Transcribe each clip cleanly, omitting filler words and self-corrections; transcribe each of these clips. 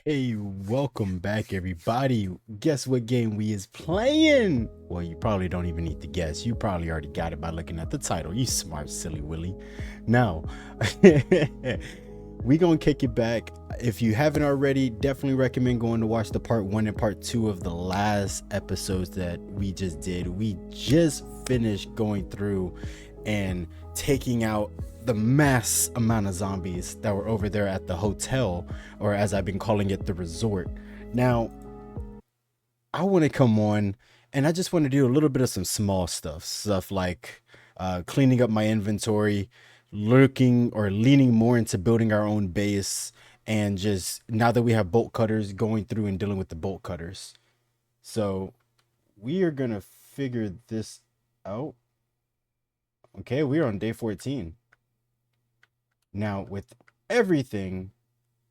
Hey, welcome back, everybody. Guess what game we is playing? Well, you probably don't even need to guess. You probably already got it by looking at the title. You smart, silly Willy. Now, we gonna kick it back. If you haven't already, definitely recommend going to watch the part 1 and part 2 of the last episodes that we just did. We just finished going through and taking out the mass amount of zombies that were over there at the hotel, or as I've been calling it, the resort. Now, I want to come on and I just want to do a little bit of some small stuff like cleaning up my inventory, looking or leaning more into building our own base, and just now that we have bolt cutters, going through and dealing with the bolt cutters. So we are gonna figure this out. Okay, we're on day 14. Now, with everything,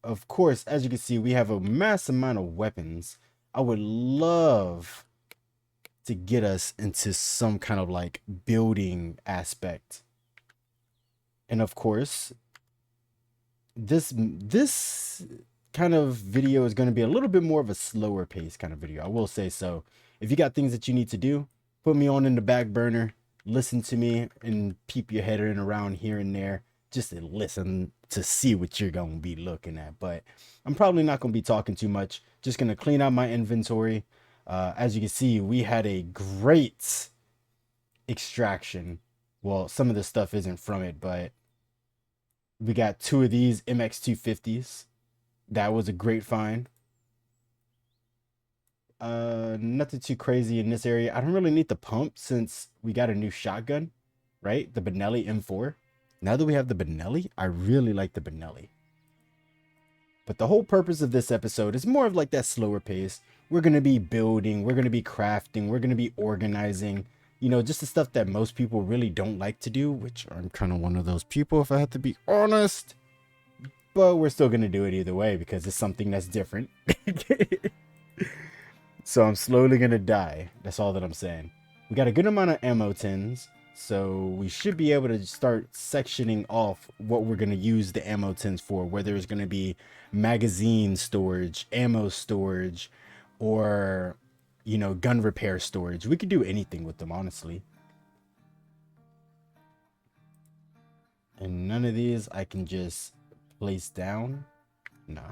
of course, as you can see, we have a mass amount of weapons. I would love to get us into some kind of like building aspect. And of course, this kind of video is going to be a little bit more of a slower pace kind of video. I will say so. If you got things that you need to do, put me on in the back burner, listen to me and peep your head in around here and there just to listen to see what you're going to be looking at. But I'm probably not going to be talking too much. Just going to clean out my inventory. As you can see, we had a great extraction. Well, some of the stuff isn't from it, but we got two of these MX250s. That was a great find. Nothing too crazy in this area. I don't really need the pump since we got a new shotgun, right? The Benelli M4. Now that we have the Benelli, I really like the Benelli. But the whole purpose of this episode is more of like that slower pace. We're going to be building, we're going to be crafting, we're going to be organizing, you know, just the stuff that most people really don't like to do, which I'm kind of one of those people if I have to be honest. But we're still going to do it either way because it's something that's different. So I'm slowly going to die. That's all that I'm saying. We got a good amount of ammo tins. So we should be able to start sectioning off what we're going to use the ammo tins for, whether it's going to be magazine storage, ammo storage, or, you know, gun repair storage. We could do anything with them, honestly. And none of these I can just place down. Nah.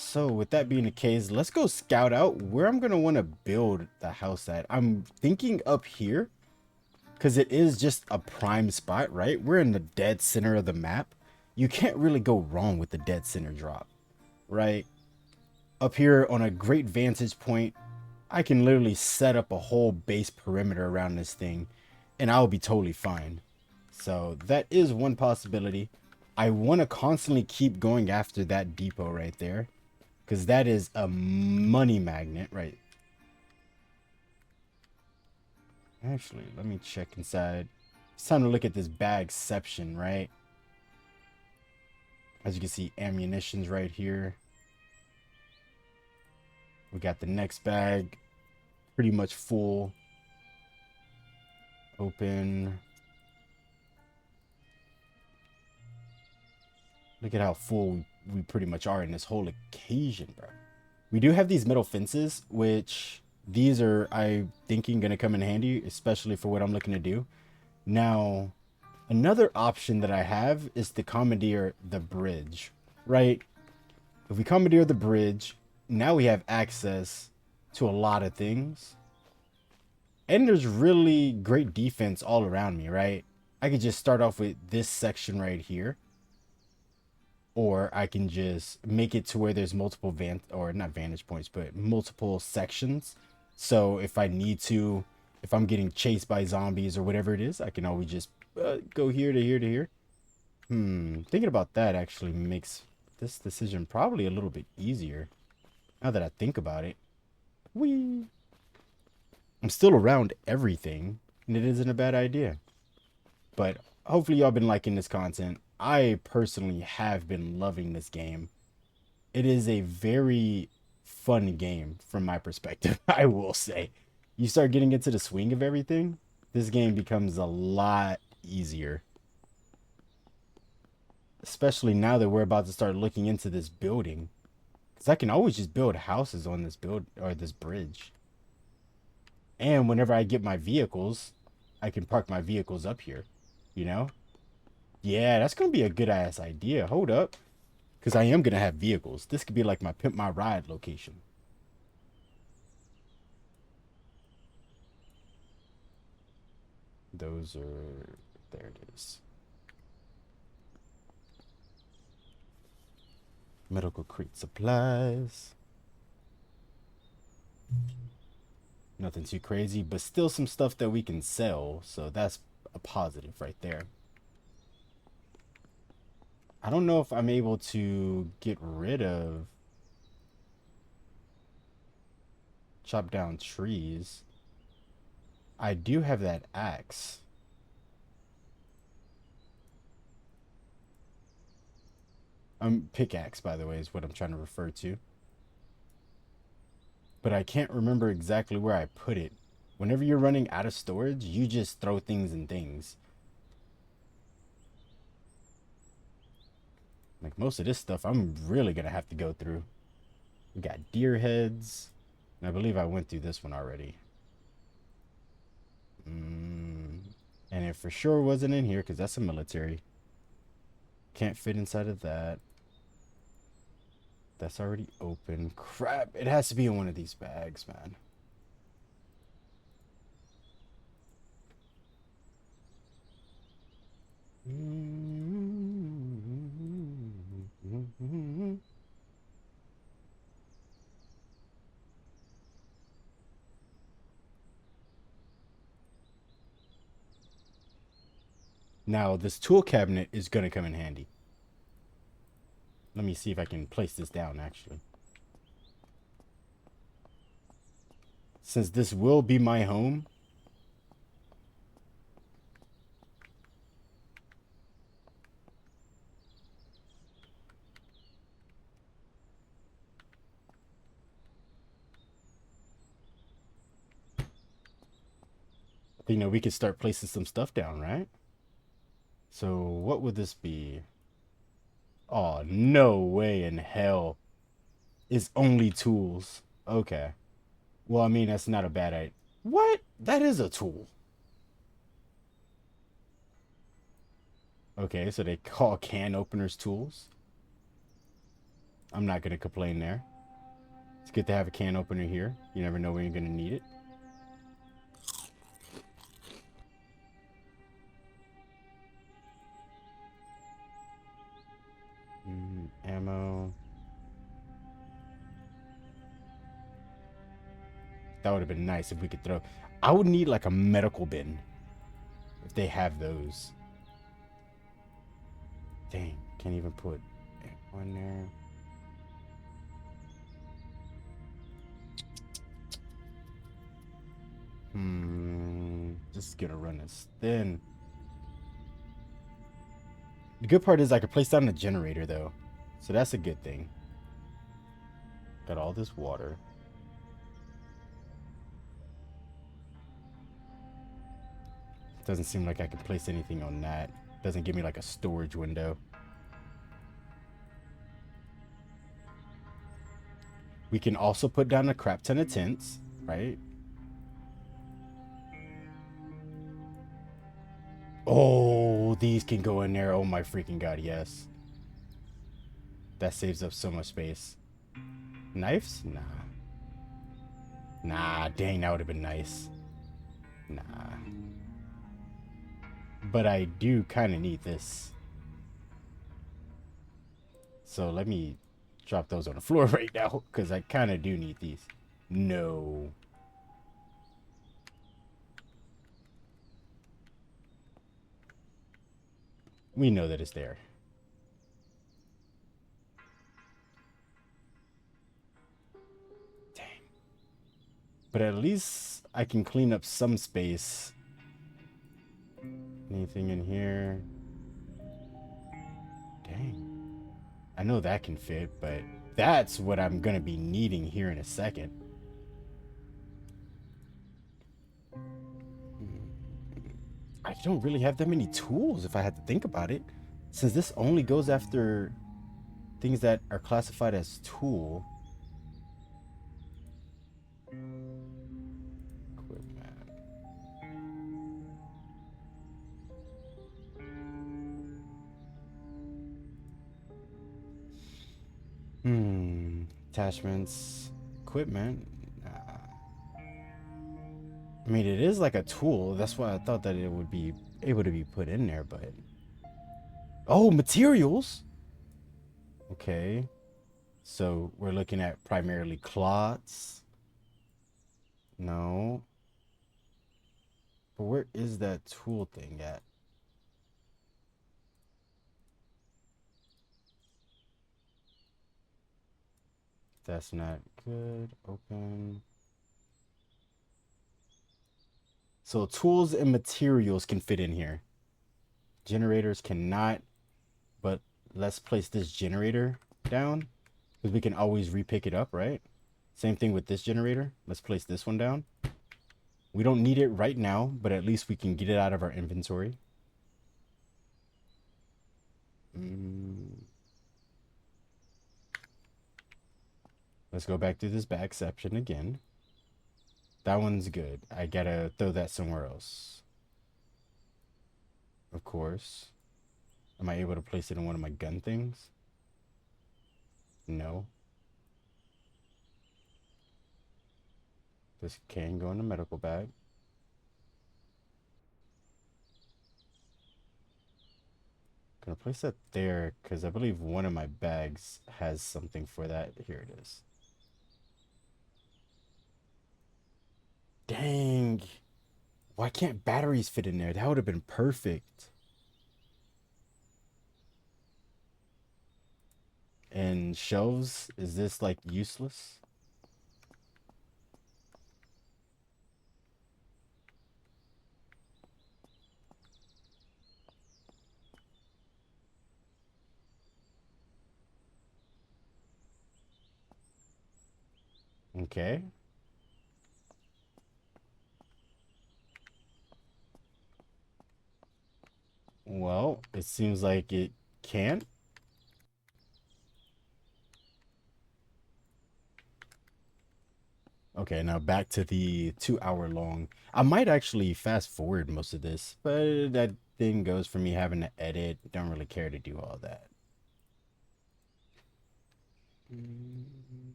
So with that being the case, let's go scout out where I'm going to want to build the house at. I'm thinking up here because it is just a prime spot, right? We're in the dead center of the map. You can't really go wrong with the dead center drop, right? Up here on a great vantage point, I can literally set up a whole base perimeter around this thing and I'll be totally fine. So that is one possibility. I want to constantly keep going after that depot right there because that is a money magnet, right? Actually, let me check inside. It's time to look at this bag section, right? As you can see, ammunition's right here. We got the next bag pretty much full. Open. Look at how full we pretty much are in this whole occasion, bro. We do have these metal fences, which these are, I'm thinking, going to come in handy, especially for what I'm looking to do. Now, another option that I have is to commandeer the bridge, right? If we commandeer the bridge, now we have access to a lot of things. And there's really great defense all around me, right? I could just start off with this section right here. Or I can just make it to where there's multiple not vantage points, but multiple sections. So if I need to, if I'm getting chased by zombies or whatever it is, I can always just go here to here to here. Thinking about that actually makes this decision probably a little bit easier. Now that I think about it. Whee! I'm still around everything, and it isn't a bad idea. But hopefully y'all been liking this content. I personally have been loving this game. It is a very fun game from my perspective, I will say. You start getting into the swing of everything, this game becomes a lot easier. especially now that we're about to start looking into this building. Because I can always just build houses on this build or this bridge. And whenever I get my vehicles, I can park my vehicles up here. You know? Yeah, that's going to be a good ass idea. Hold up. Because I am going to have vehicles. This could be like my Pimp My Ride location. Those are... There it is. Medical crate supplies. Nothing too crazy, but still some stuff that we can sell. So that's a positive right there. I don't know if I'm able to get rid of chop down trees. I do have that axe. Pickaxe, by the way, is what I'm trying to refer to. But I can't remember exactly where I put it. Whenever you're running out of storage, you just throw things in things. Like most of this stuff, I'm really gonna have to go through. We got deer heads. And I believe I went through this one already. And it for sure wasn't in here because that's a military. Can't fit inside of that. That's already open. Crap, it has to be in one of these bags, man. Now, this tool cabinet is going to come in handy. Let me see if I can place this down, actually. Since this will be my home. You know, we could start placing some stuff down, right? So what would this be? Oh, no way in hell. It's only tools. Okay. Well, I mean, that's not a bad idea. What? That is a tool. Okay, so they call can openers tools. I'm not going to complain there. It's good to have a can opener here. You never know when you're going to need it. Ammo. That would have been nice if we could throw. I would need like a medical bin. If they have those. Dang, can't even put one there. Just gonna run this thin. The good part is I could place down a generator though. So that's a good thing. Got all this water. Doesn't seem like I can place anything on that. Doesn't give me like a storage window. We can also put down a crap ton of tents, right? Oh, these can go in there. Oh my freaking god, yes. That saves up so much space. Knives? Nah. Nah, dang, that would have been nice. Nah. But I do kind of need this. So let me drop those on the floor right now, because I kind of do need these. No. We know that it's there. Dang. But at least I can clean up some space. Anything in here? Dang. I know that can fit, but that's what I'm going to be needing here in a second. I don't really have that many tools if I had to think about it. Since this only goes after things that are classified as tool. Equipment. Attachments. Equipment. I mean, it is like a tool. That's why I thought that it would be able to be put in there, but... Oh, materials! Okay. So we're looking at primarily clots. No. But where is that tool thing at? That's not good. Open. So tools and materials can fit in here. Generators cannot, but let's place this generator down because we can always repick it up, right? Same thing with this generator. Let's place this one down. We don't need it right now, but at least we can get it out of our inventory. Let's go back to this back section again. That one's good. I gotta throw that somewhere else. Of course. Am I able to place it in one of my gun things? No. This can go in the medical bag. Gonna place that there because I believe one of my bags has something for that. Here it is. Dang. Why can't batteries fit in there? That would have been perfect. And shelves, is this like useless? Okay. Well, it seems like it can't. Okay, now back to the 2 hour long. I might actually fast forward most of this, but that thing goes for me having to edit. Don't really care to do all that.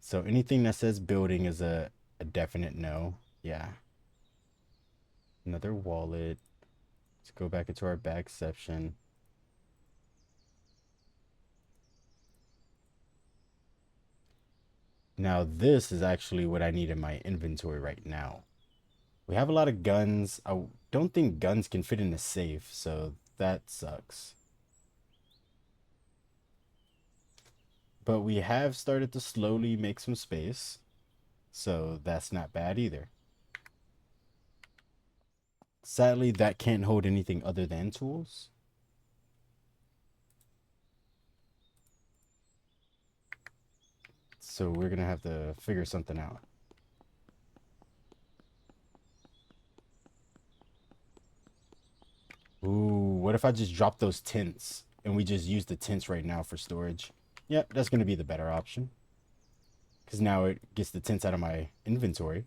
So anything that says building is a definite no. Yeah. Another wallet. Let's go back into our bag section. Now this is actually what I need in my inventory right now. We have a lot of guns. I don't think guns can fit in a safe, so that sucks. But we have started to slowly make some space, so that's not bad either. Sadly, that can't hold anything other than tools. So we're gonna have to figure something out. Ooh, what if I just drop those tents and we just use the tents right now for storage? Yep, that's gonna be the better option. Because now it gets the tents out of my inventory.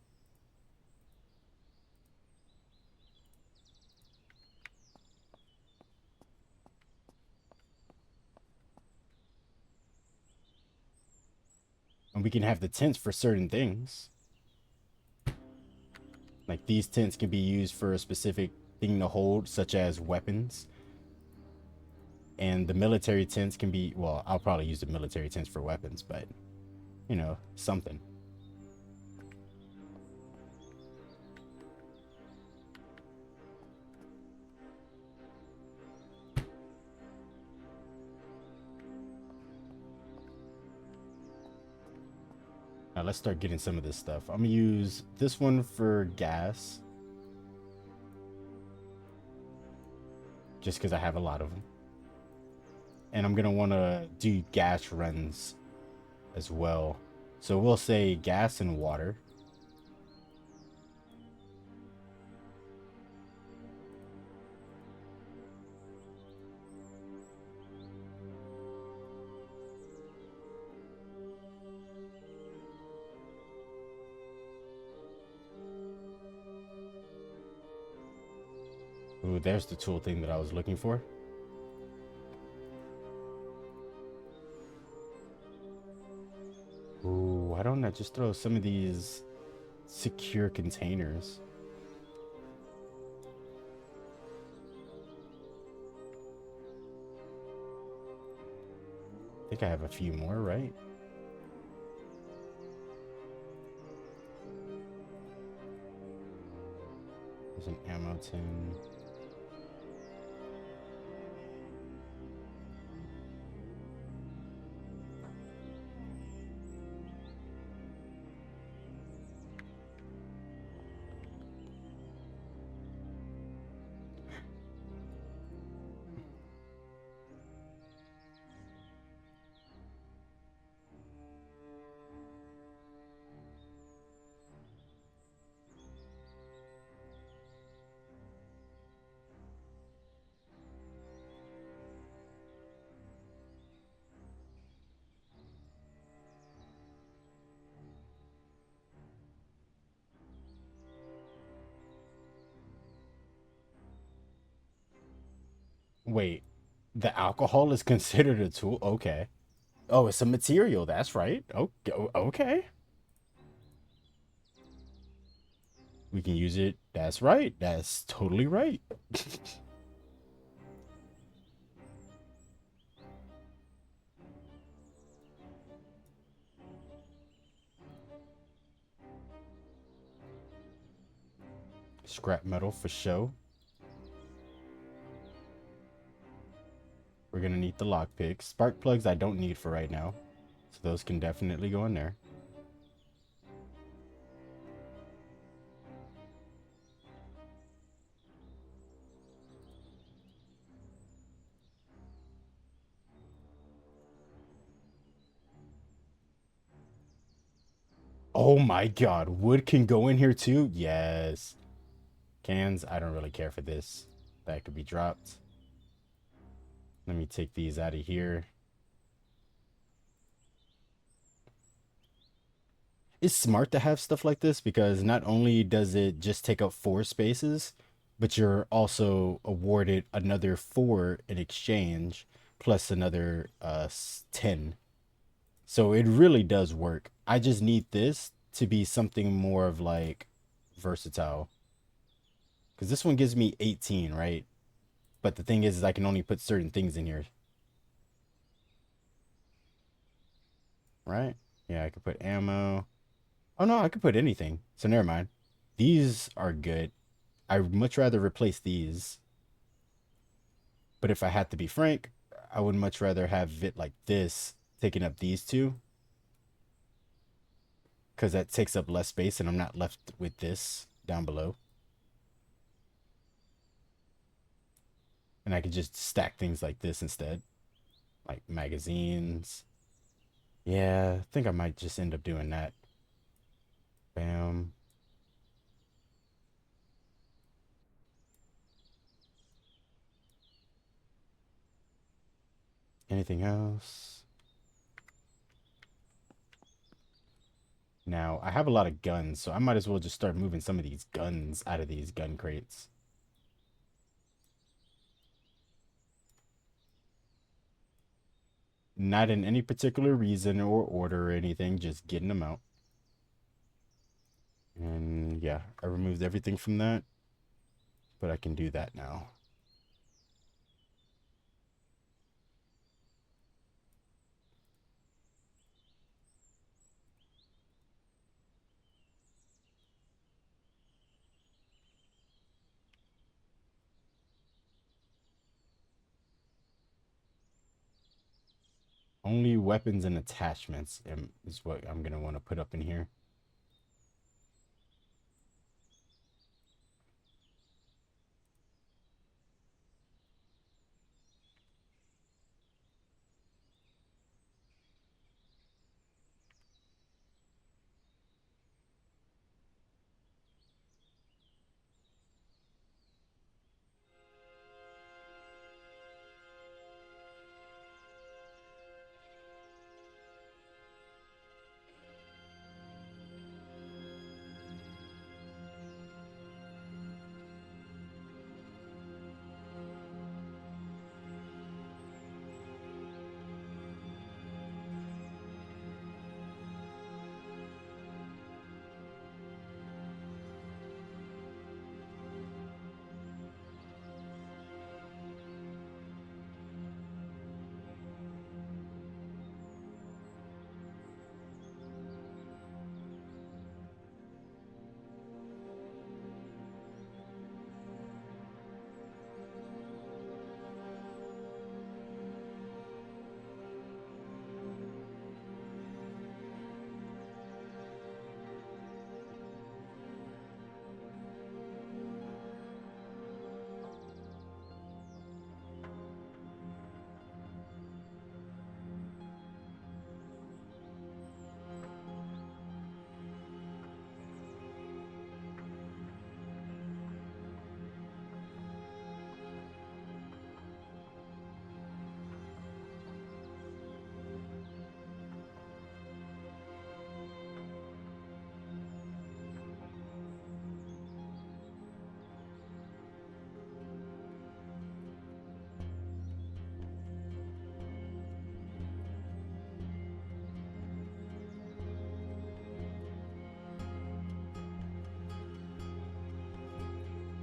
And we can have the tents for certain things. Like these tents can be used for a specific thing to hold, such as weapons. And the military tents can be, well, I'll probably use the military tents for weapons, but, you know, something. Now let's start getting some of this stuff. I'm gonna use this one for gas. Just because I have a lot of them. And I'm gonna wanna do gas runs as well. So we'll say gas and water. Ooh, there's the tool thing that I was looking for. Ooh, why don't I just throw some of these secure containers? I think I have a few more, right? There's an ammo tin. Wait, the alcohol is considered a tool? Okay. Oh, it's a material. That's right. Okay. Okay. We can use it. That's right. That's totally right. Scrap metal for show. We're gonna need the lockpick. Spark plugs I don't need for right now. So those can definitely go in there. Oh my god, wood can go in here too? Yes. Cans, I don't really care for this. That could be dropped. Let me take these out of here. It's smart to have stuff like this because not only does it just take up 4 spaces, but you're also awarded another 4 in exchange, plus another 10. So it really does work. I just need this to be something more of like versatile. Because this one gives me 18, right? But the thing is I can only put certain things in here, right? Yeah, I could put ammo. Oh no, I could put anything. So never mind. These are good. I'd much rather replace these. But if I had to be frank, I would much rather have it like this, taking up these two, because that takes up less space and I'm not left with this down below. And I could just stack things like this instead, like magazines. Yeah, I think I might just end up doing that. Bam. Anything else? Now, I have a lot of guns, so I might as well just start moving some of these guns out of these gun crates. Not in any particular reason or order or anything, just getting them out. And yeah, I removed everything from that, but I can do that now. Only weapons and attachments is what I'm going to want to put up in here.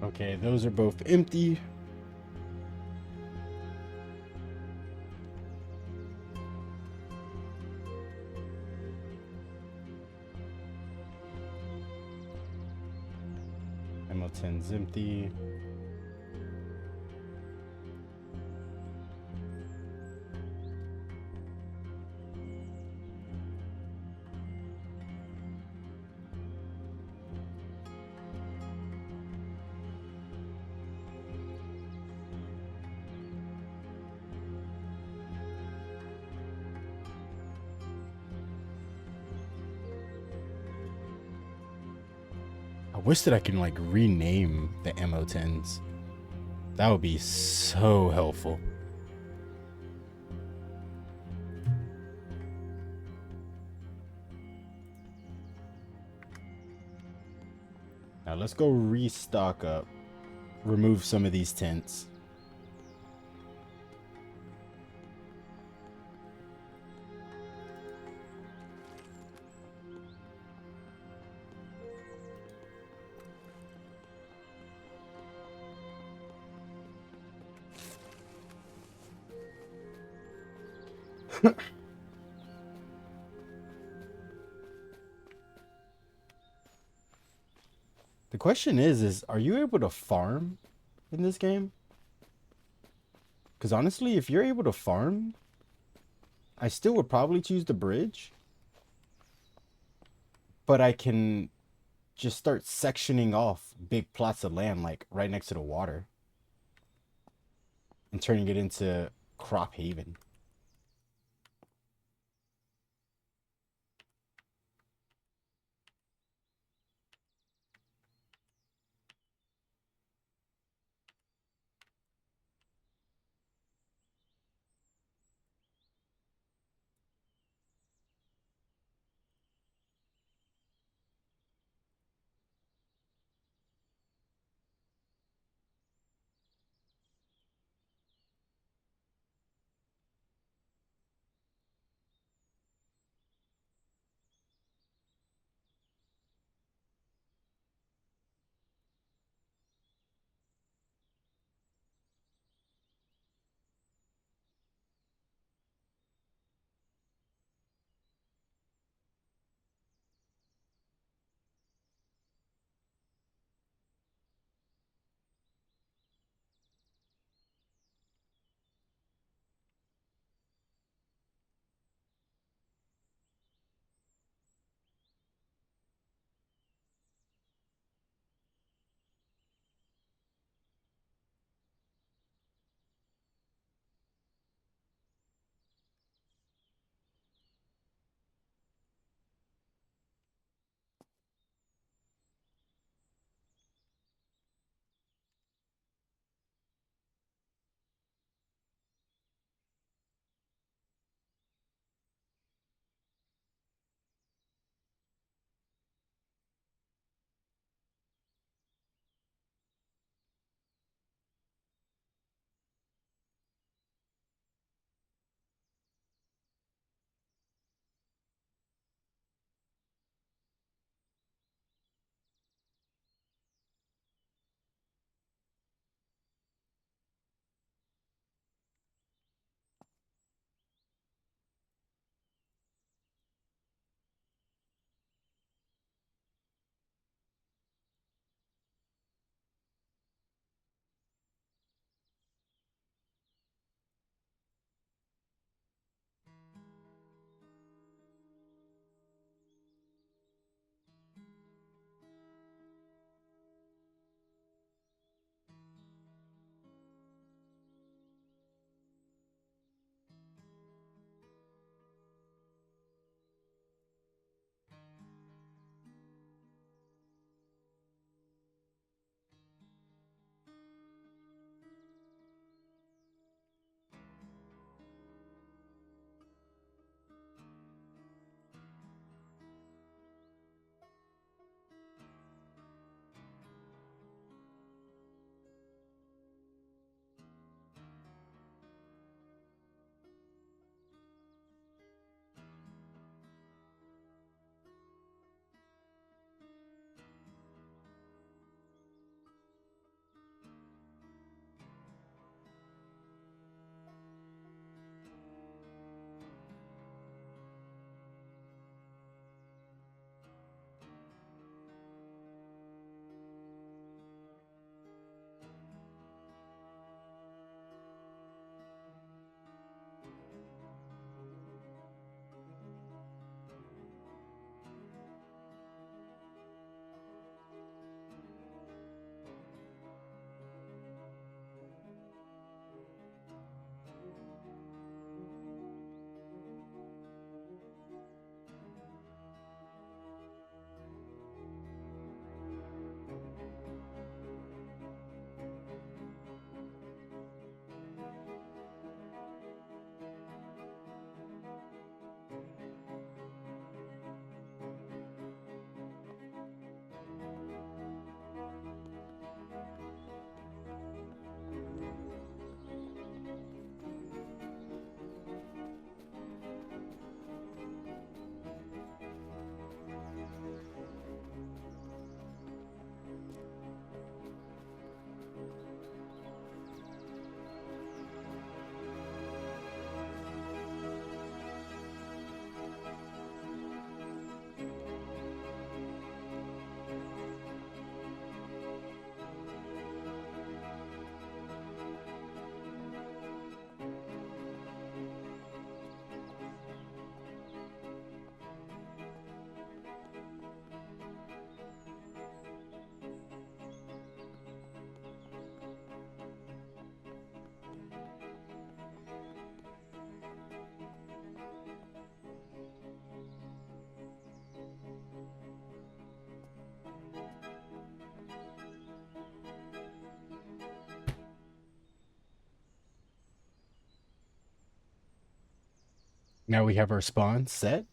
Okay, those are both empty. Ammo 10's empty. I wish that I can like rename the ammo 10s. That would be so helpful. Now let's go restock up. Remove some of these tents. The question is are you able to farm in this game? Because honestly, if you're able to farm, I still would probably choose the bridge. But I can just start sectioning off big plots of land, like right next to the water, and turning it into crop haven. Now we have our spawn set.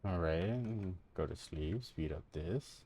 All right, go to sleep, speed up this.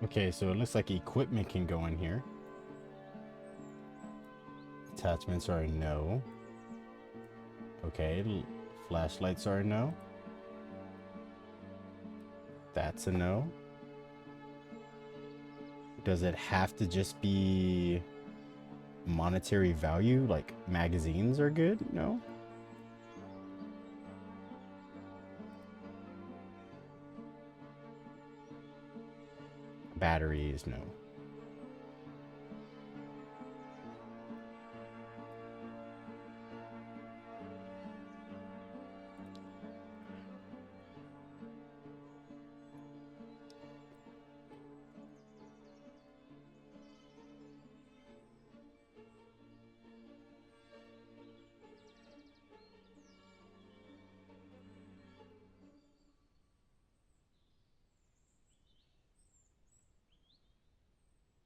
Okay, so it looks like equipment can go in here. Attachments are a no. Okay, flashlights are a no. That's a no. Does it have to just be monetary value? Like magazines are good? No. Batteries, no.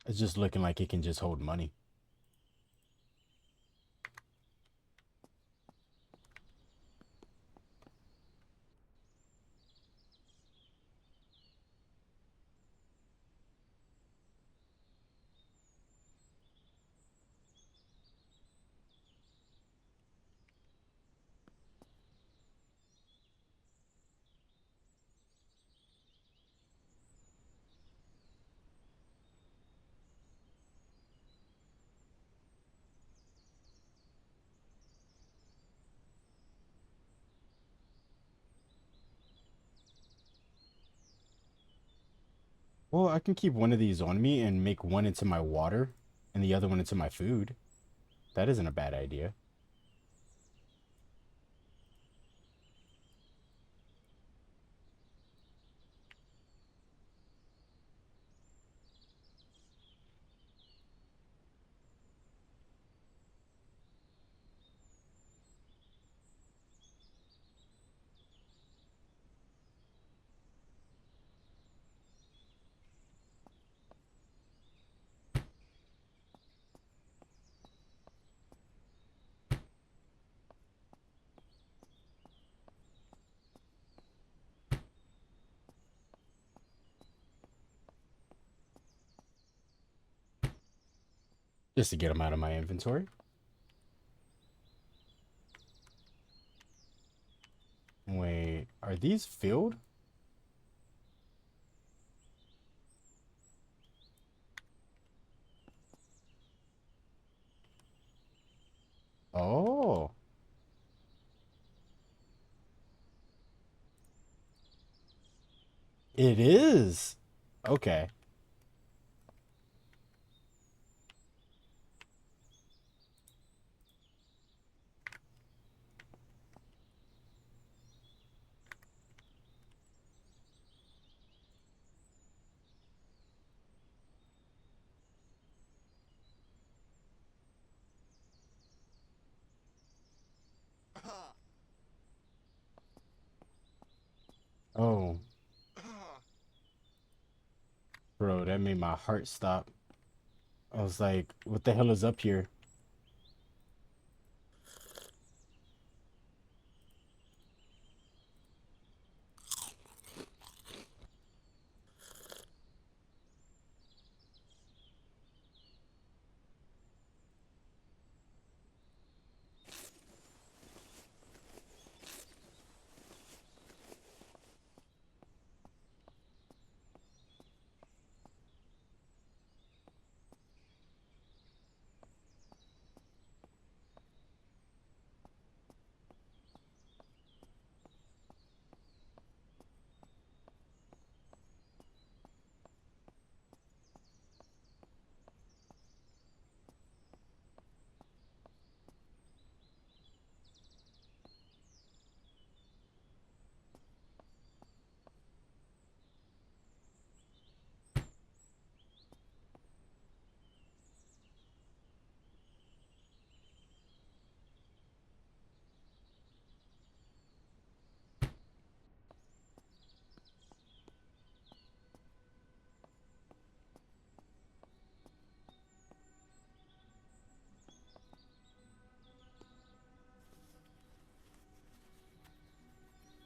It's just looking like it can just hold money. Well, I can keep one of these on me and make one into my water and the other one into my food. That isn't a bad idea. Just to get them out of my inventory. Wait, are these filled? Oh, it is. Okay. Oh, bro, that made my heart stop. I was like, what the hell is up here?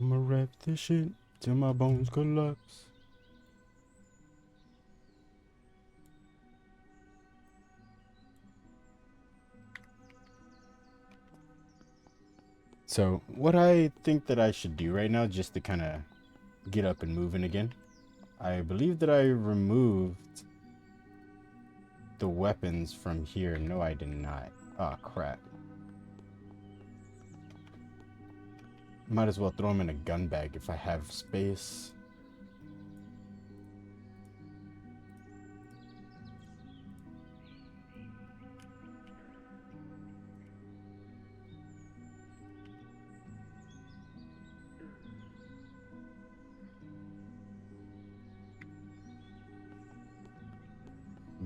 I'ma rap this shit till my bones collapse. So, what I think that I should do right now, just to kind of get up and moving again, I believe that I removed the weapons from here. No, I did not. Oh, crap. Might as well throw them in a gun bag if I have space.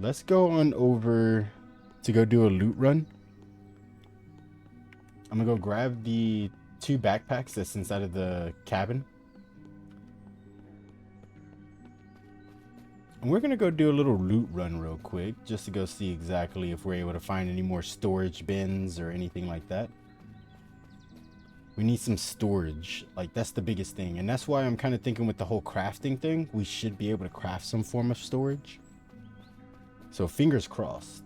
Let's go on over to go do a loot run. I'm gonna go grab the 2 backpacks that's inside of the cabin. And we're gonna go do a little loot run real quick, just to go see exactly if we're able to find any more storage bins or anything like that. We need some storage, like that's the biggest thing. And that's why I'm kind of thinking with the whole crafting thing, we should be able to craft some form of storage. So fingers crossed.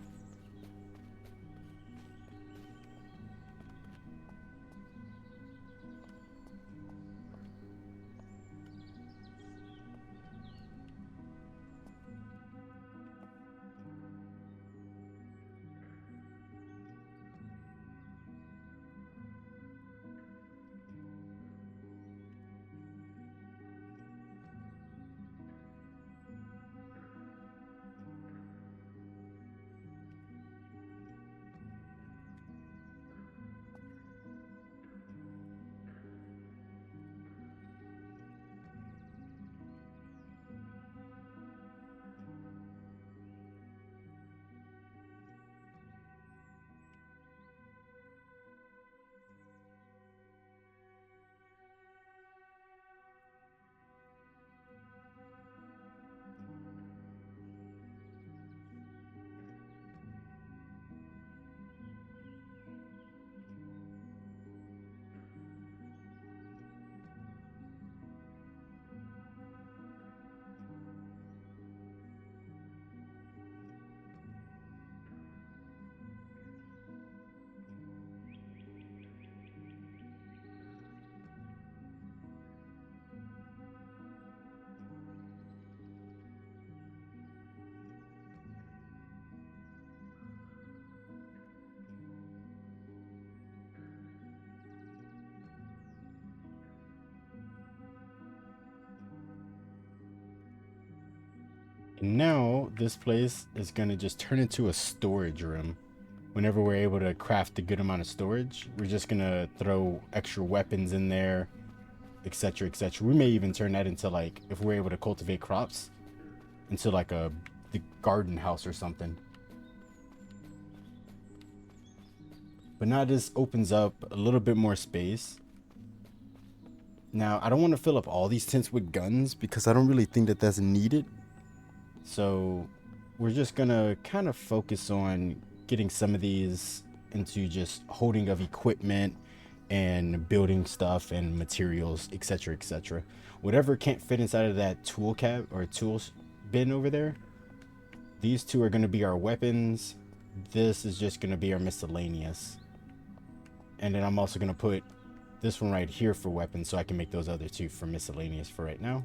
And now this place is gonna just turn into a storage room. Whenever we're able to craft a good amount of storage, we're just gonna throw extra weapons in there, etc, etc. We may even turn that into, like, if we're able to cultivate crops, into like the garden house or something. But now this opens up a little bit more space. Now I don't want to fill up all these tents with guns because I don't really think that that's needed. So we're just gonna kind of focus on getting some of these into just holding of equipment and building stuff and materials, etc, etc. Whatever can't fit inside of that tool cab or tools bin over there, these two are going to be our weapons. This is just going to be our miscellaneous. And then I'm also going to put this one right here for weapons, so I can make those other two for miscellaneous for right now.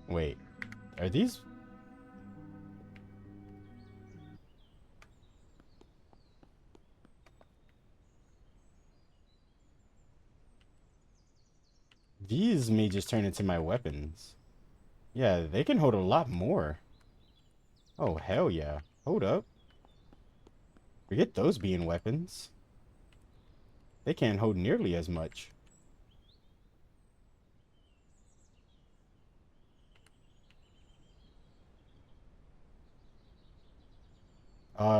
Wait, are these? These may just turn into my weapons. Yeah, they can hold a lot more. Oh, hell yeah. Hold up. Forget those being weapons. They can't hold nearly as much.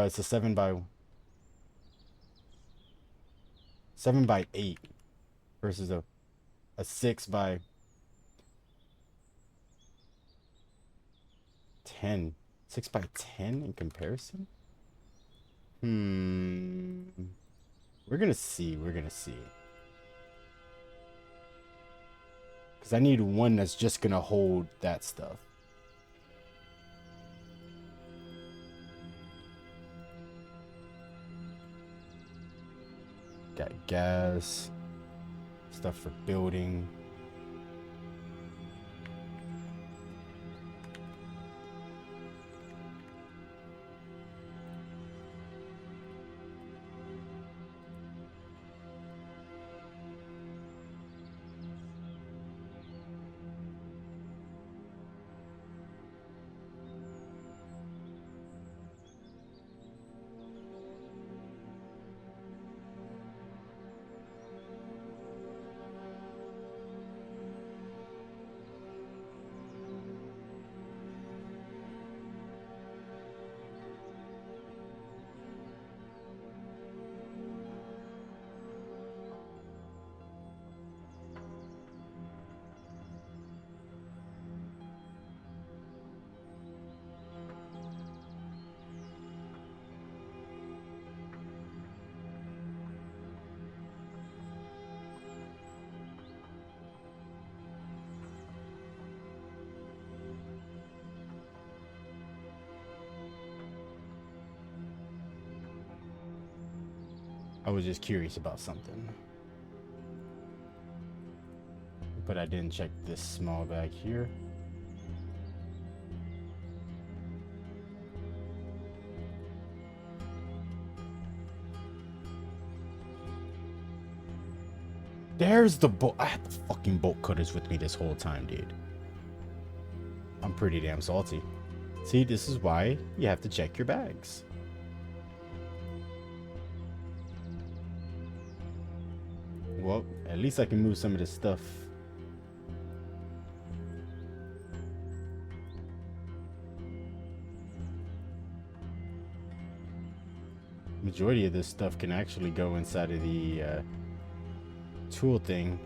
It's a 7x8 versus a 6x10. 6x10 in comparison? We're gonna see. We're gonna see. Because I need one that's just gonna hold that stuff. Got gas, stuff for building. I was just curious about something. But I didn't check this small bag here. There's the bolt. I had the fucking bolt cutters with me this whole time, dude. I'm pretty damn salty. See, this is why you have to check your bags. Well, at least I can move some of this stuff. Majority of this stuff can actually go inside of the tool thing.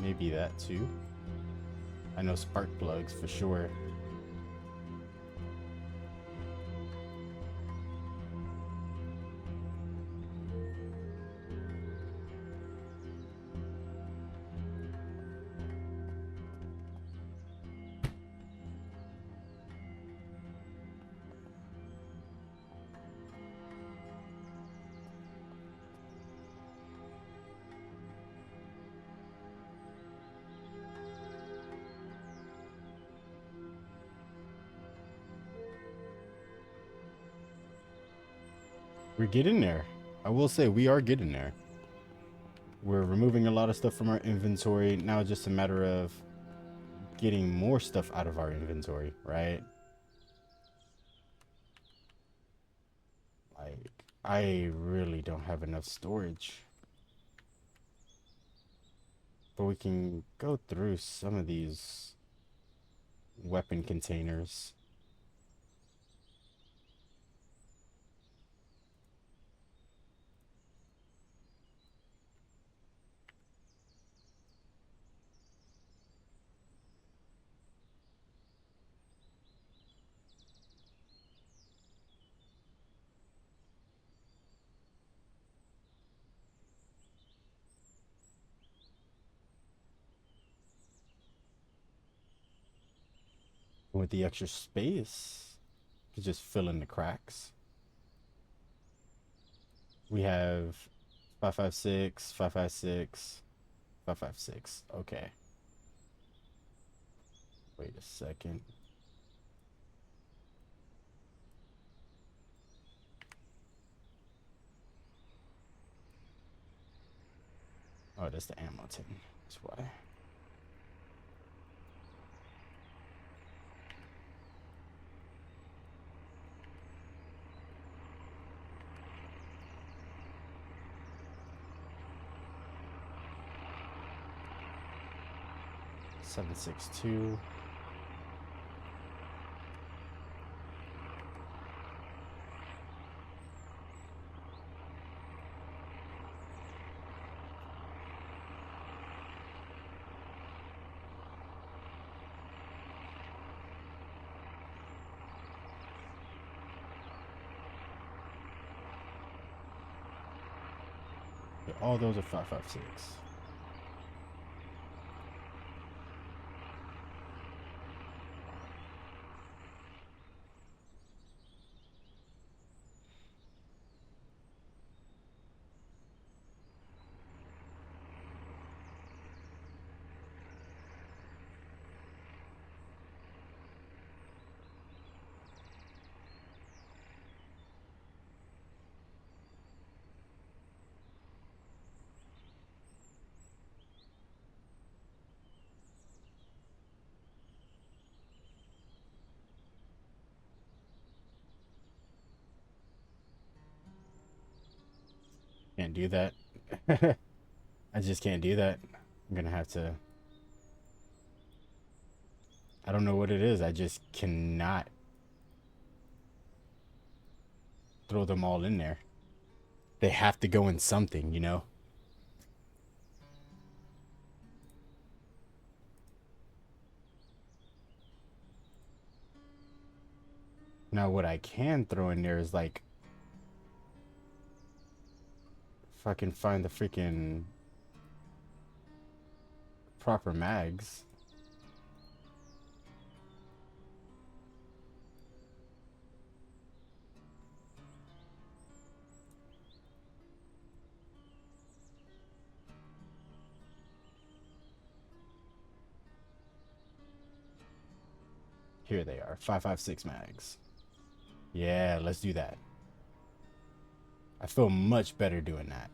Maybe that too. I know spark plugs for sure. We're getting there. I will say we are getting there. We're removing a lot of stuff from our inventory. Now it's just a matter of getting more stuff out of our inventory, right? Like, I really don't have enough storage. But we can go through some of these weapon containers. With the extra space, you can just fill in the cracks. We have 556, 556, 556. Okay. Wait a second. Oh, that's the ammo tin. That's why. Seven 6 2. All those are 556. Can't do that. I just can't do that. I'm gonna have to. I don't know what it is. I just cannot throw them all in there. They have to go in something, you know? Now, what I can throw in there is like, if I can find the freaking proper mags. Here they are, 5.56 mags. Yeah, let's do that. I feel much better doing that.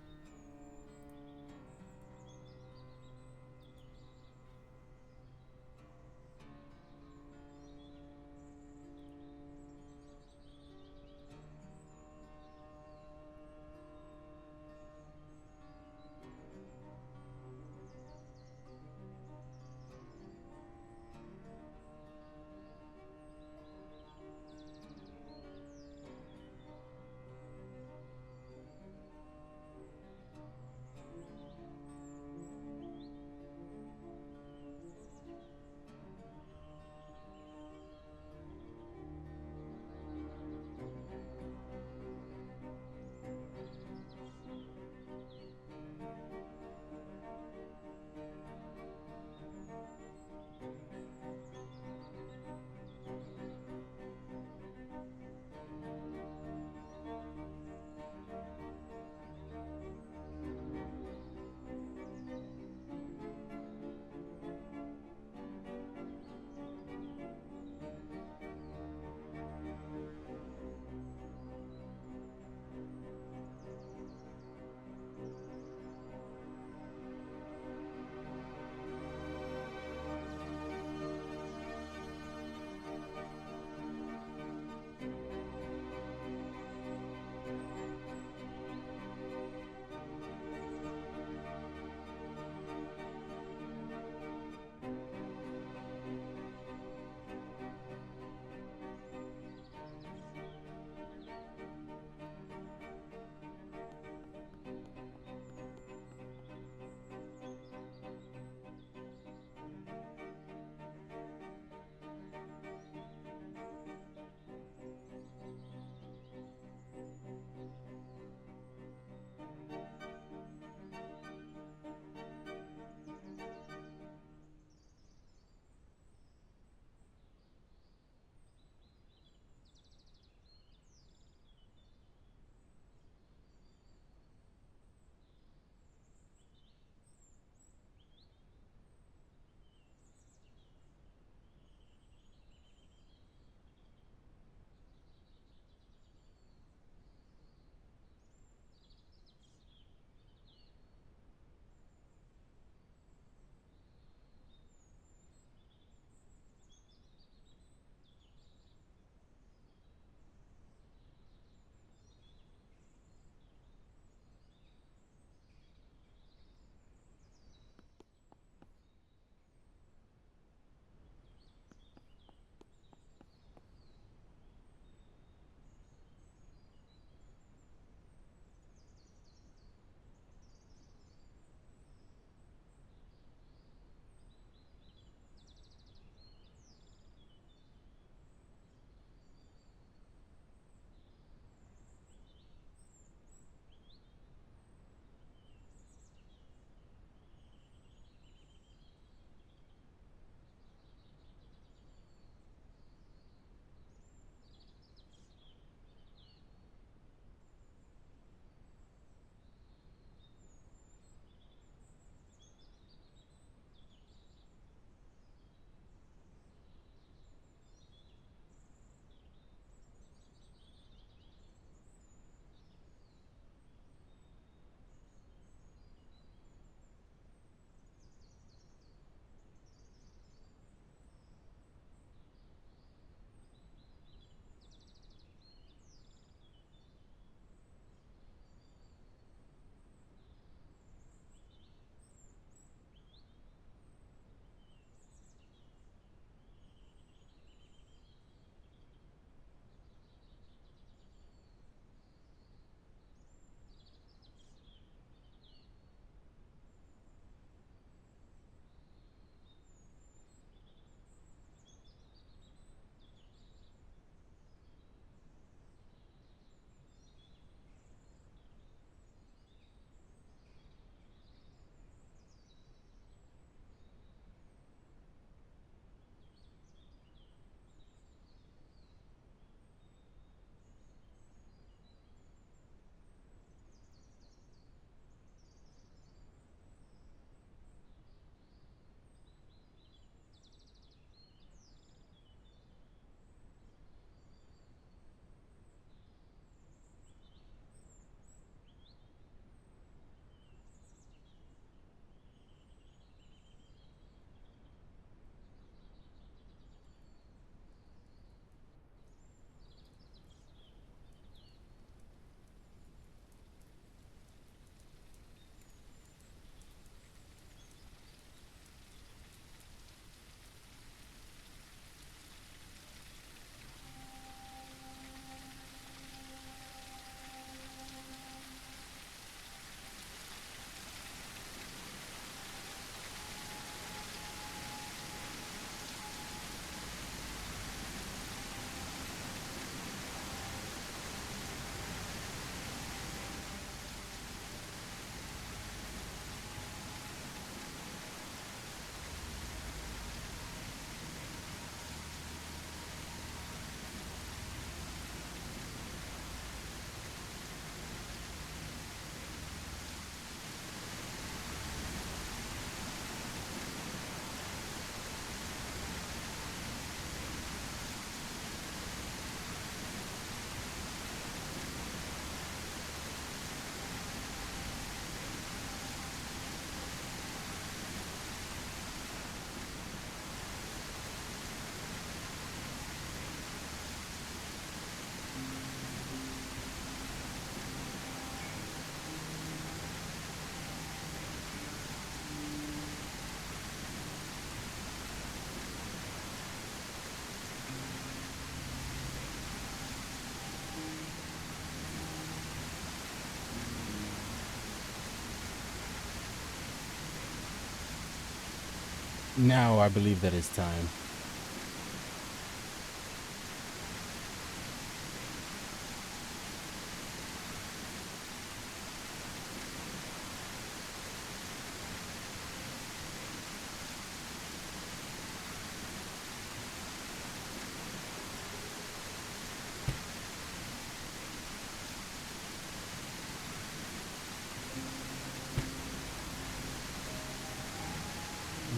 Now I believe that it's time.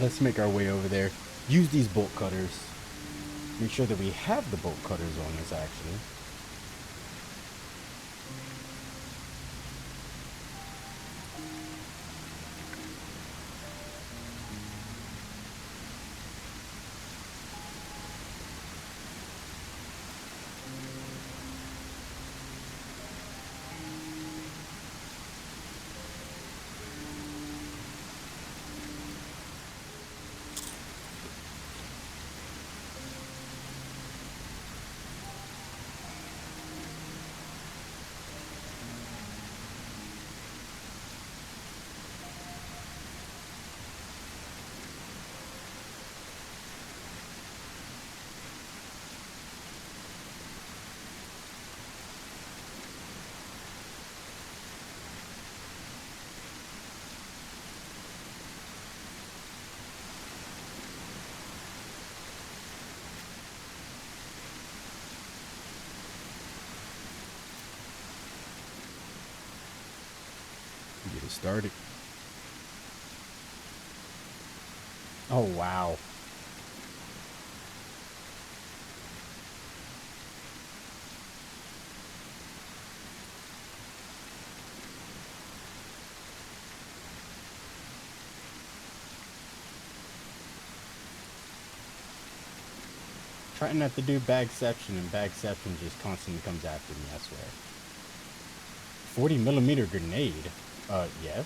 Let's make our way over there. Use these bolt cutters. Make sure that we have the bolt cutters on us, actually. Get it started. Oh, wow. Try not to do bagception, and bagception just constantly comes after me, I swear. 40 millimeter grenade? Yes.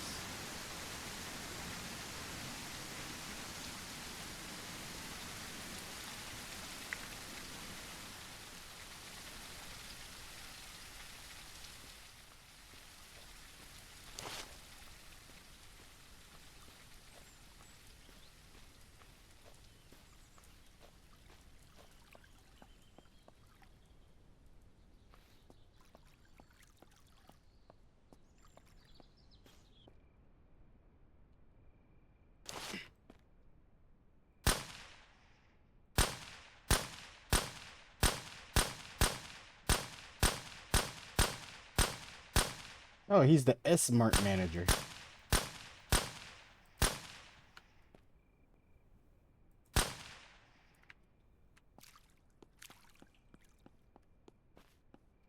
Oh, he's the S-Mart manager.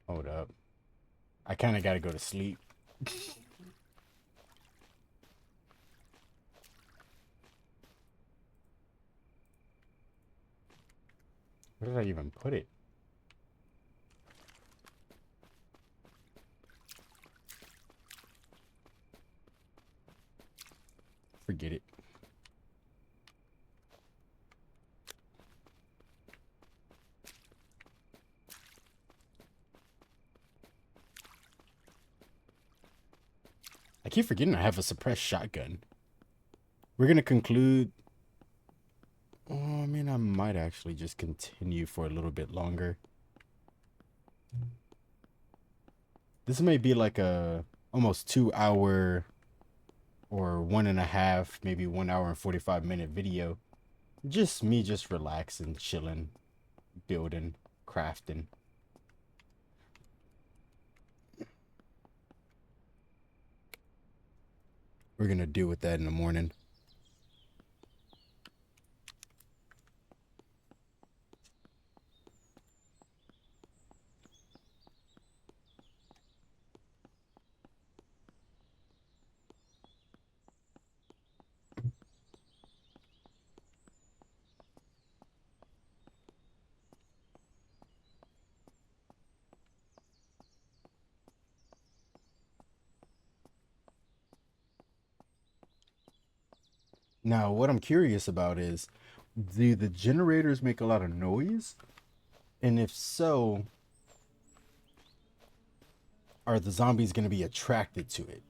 Hold up. I kind of got to go to sleep. Where did I even put it? Forget it. I keep forgetting I have a suppressed shotgun. We're going to conclude. Oh, I mean, I might actually just continue for a little bit longer. This may be like a almost 2 hour or 1.5, maybe 1 hour and 45 minute video. Just me just relaxing, chilling, building, crafting. We're going to deal with that in the morning. Now, what I'm curious about is, do the generators make a lot of noise? And if so, are the zombies going to be attracted to it?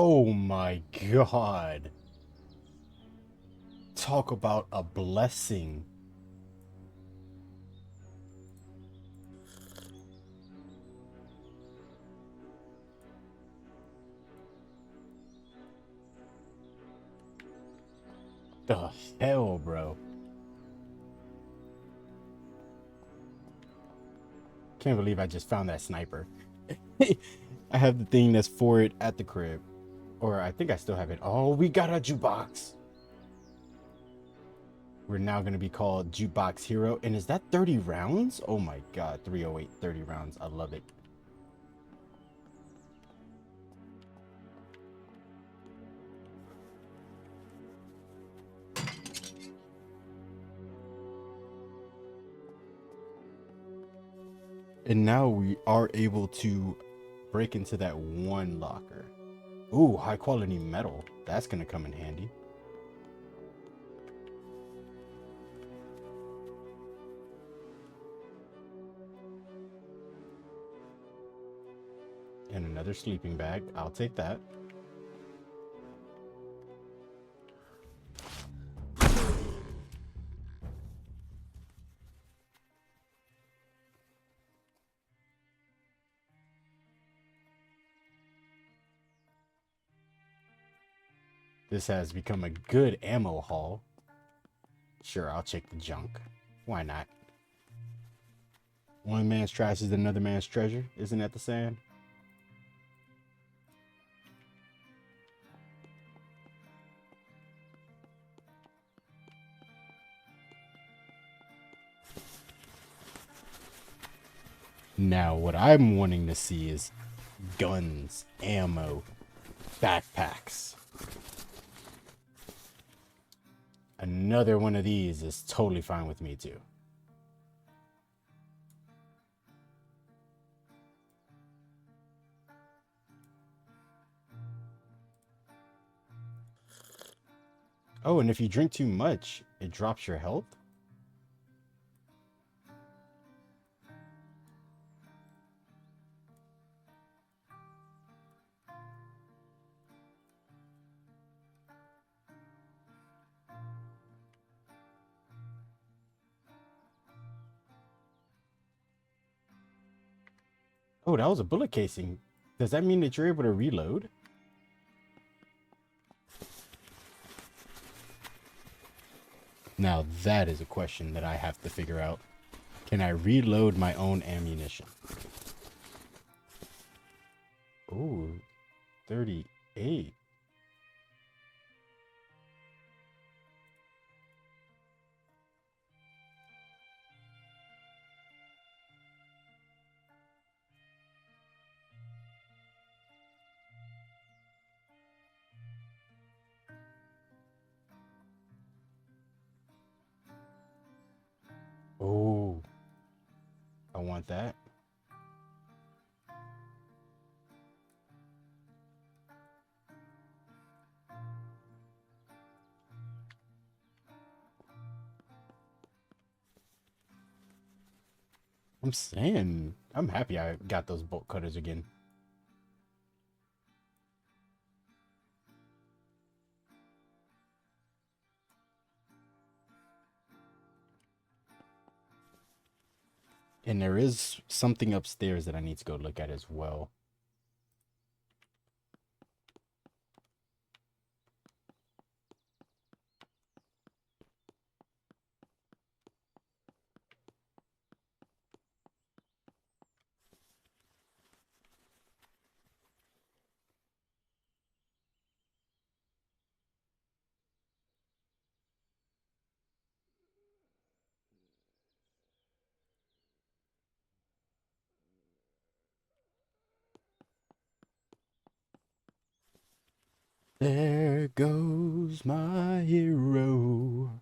Oh my god. Talk about a blessing. The hell, bro. Can't believe I just found that sniper. I have the thing that's for it at the crib. Or I think I still have it. Oh, we got a jukebox. We're now going to be called Jukebox Hero. And is that 30 rounds? Oh my god, 308, 30 rounds. I love it. And now we are able to break into that one locker. Ooh, high quality metal. That's going to come in handy. And another sleeping bag. I'll take that. This has become a good ammo haul. Sure, I'll check the junk. Why not? One man's trash is another man's treasure. Isn't that the saying? Now, what I'm wanting to see is guns, ammo, backpacks. Another one of these is totally fine with me too. Oh, and if you drink too much, it drops your health. Oh, that was a bullet casing. Does that mean that you're able to reload? Now that is a question that I have to figure out. Can I reload my own ammunition? Oh, 38. Oh, I want that. I'm saying, I'm happy I got those bolt cutters again. And there is something upstairs that I need to go look at as well. There goes my hero.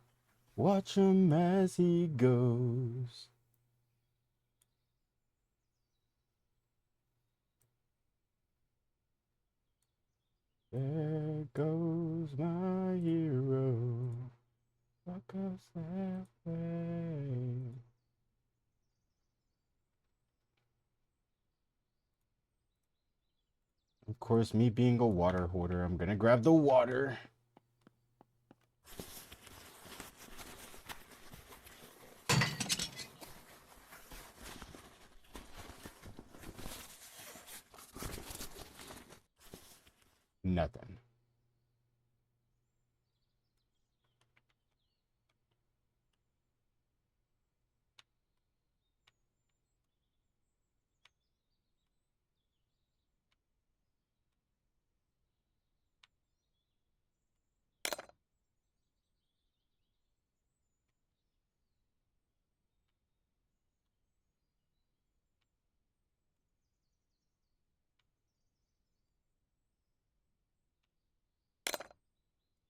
Watch him as he goes. There goes my hero. Walk us that way. I'm Of course, me being a water hoarder, I'm gonna grab the water. Nothing.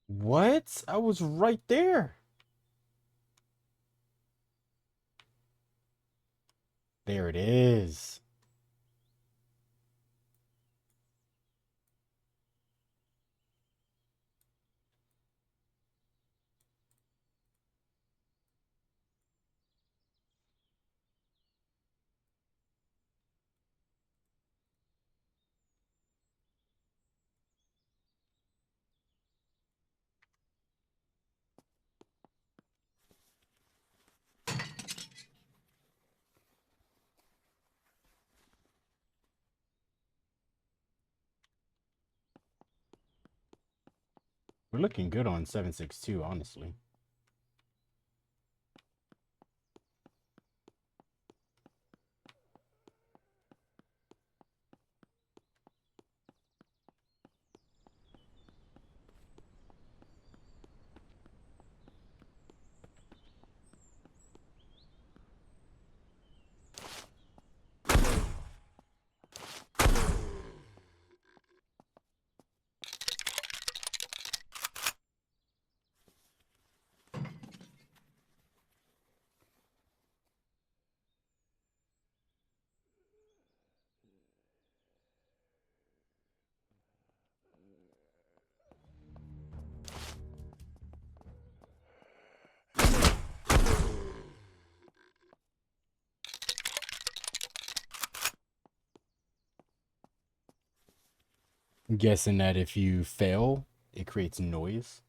What? I was right there. There it is. We're looking good on 762, honestly. I'm guessing that if you fail, it creates noise.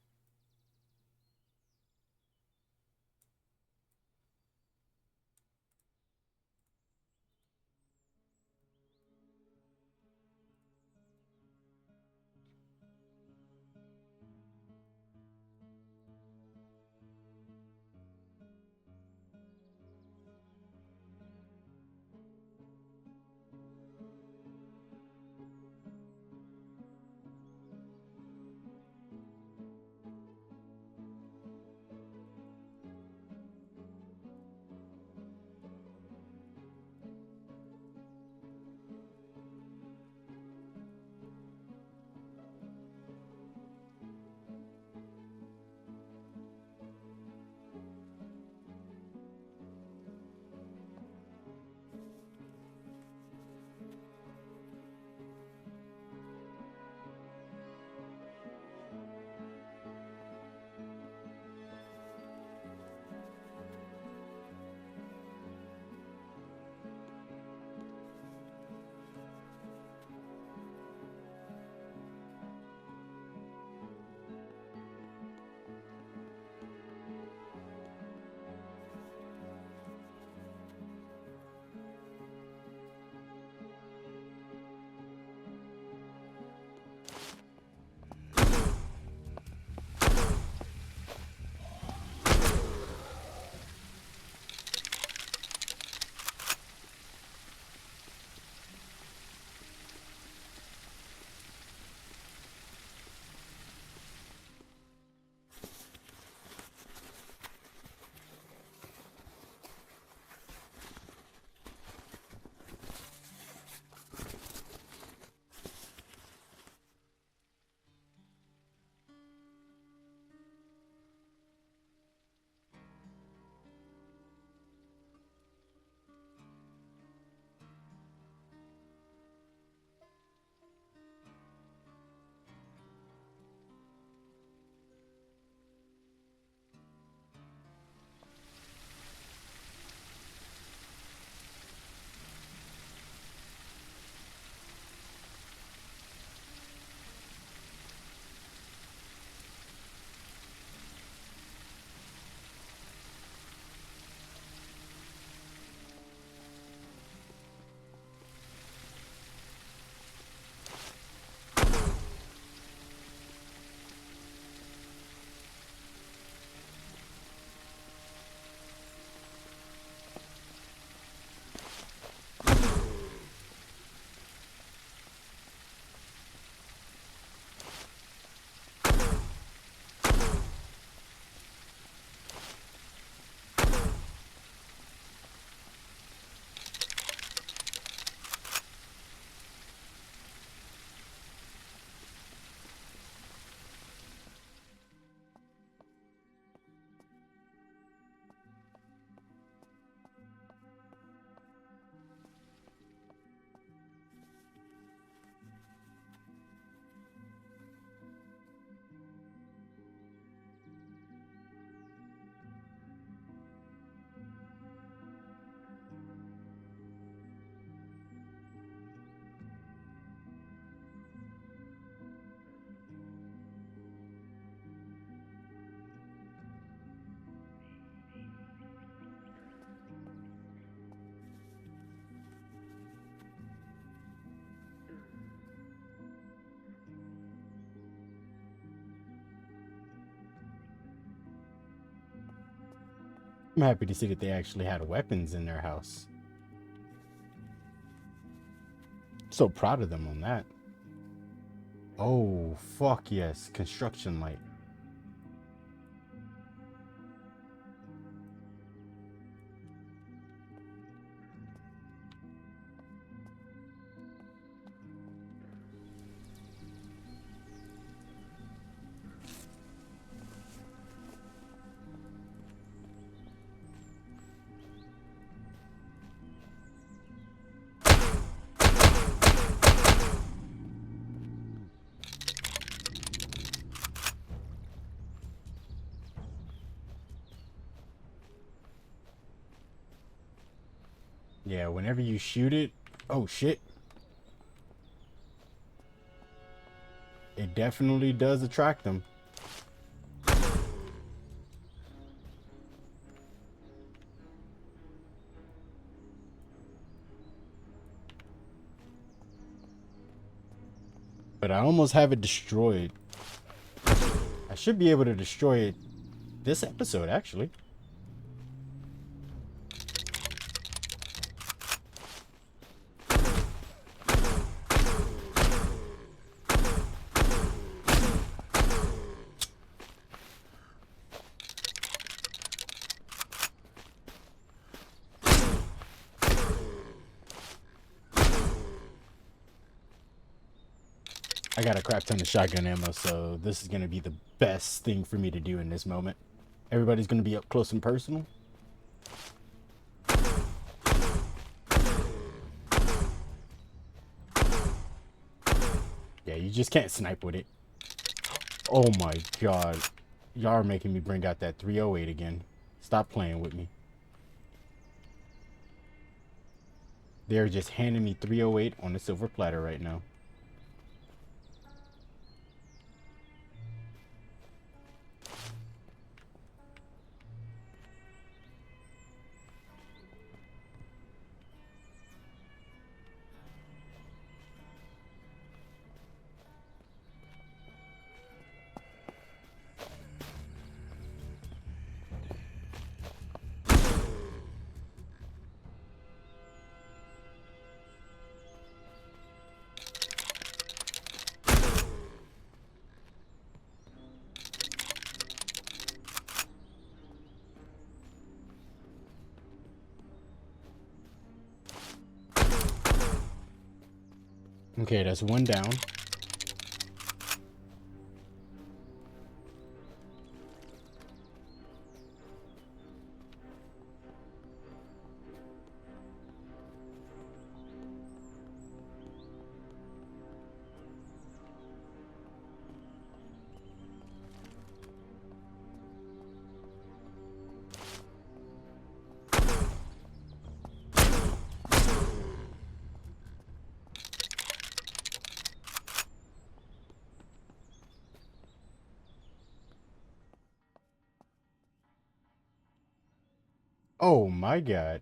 I'm happy to see that they actually had weapons in their house. So proud of them on that. Oh, fuck yes. Construction light. Yeah, whenever you shoot it, oh shit. It definitely does attract them. But I almost have it destroyed. I should be able to destroy it this episode, actually. I got a crap ton of shotgun ammo, so this is going to be the best thing for me to do in this moment. Everybody's going to be up close and personal. Yeah, you just can't snipe with it. Oh my god. Y'all are making me bring out that 308 again. Stop playing with me. They're just handing me 308 on a silver platter right now. Okay, that's one down. Oh my god.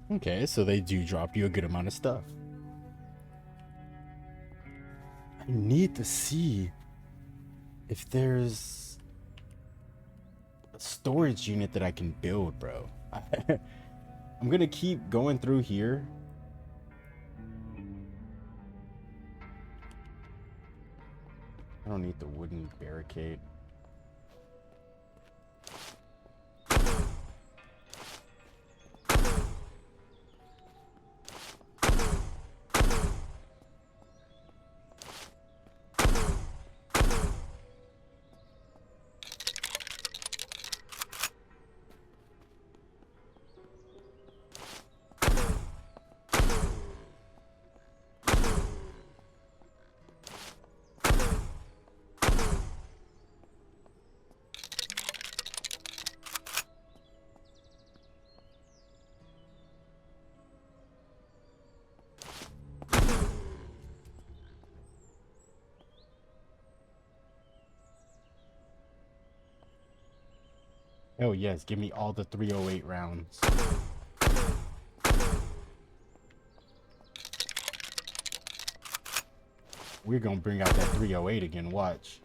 Okay, so they do drop you a good amount of stuff. I need to see if there's a storage unit that I can build, bro. I'm gonna keep going through here. I don't need the wooden barricade. Oh yes, give me all the 308 rounds. We're gonna bring out that 308 again, watch.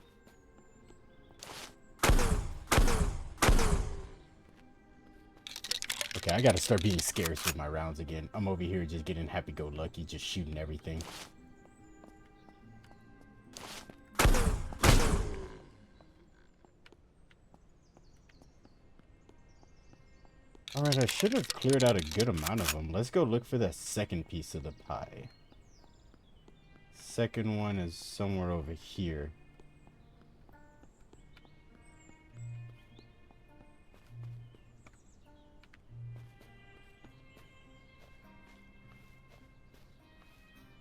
Okay, I gotta start being scarce with my rounds again. I'm over here just getting happy-go-lucky, just shooting everything. Alright, I should have cleared out a good amount of them. Let's go look for that second piece of the pie. Second one is somewhere over here.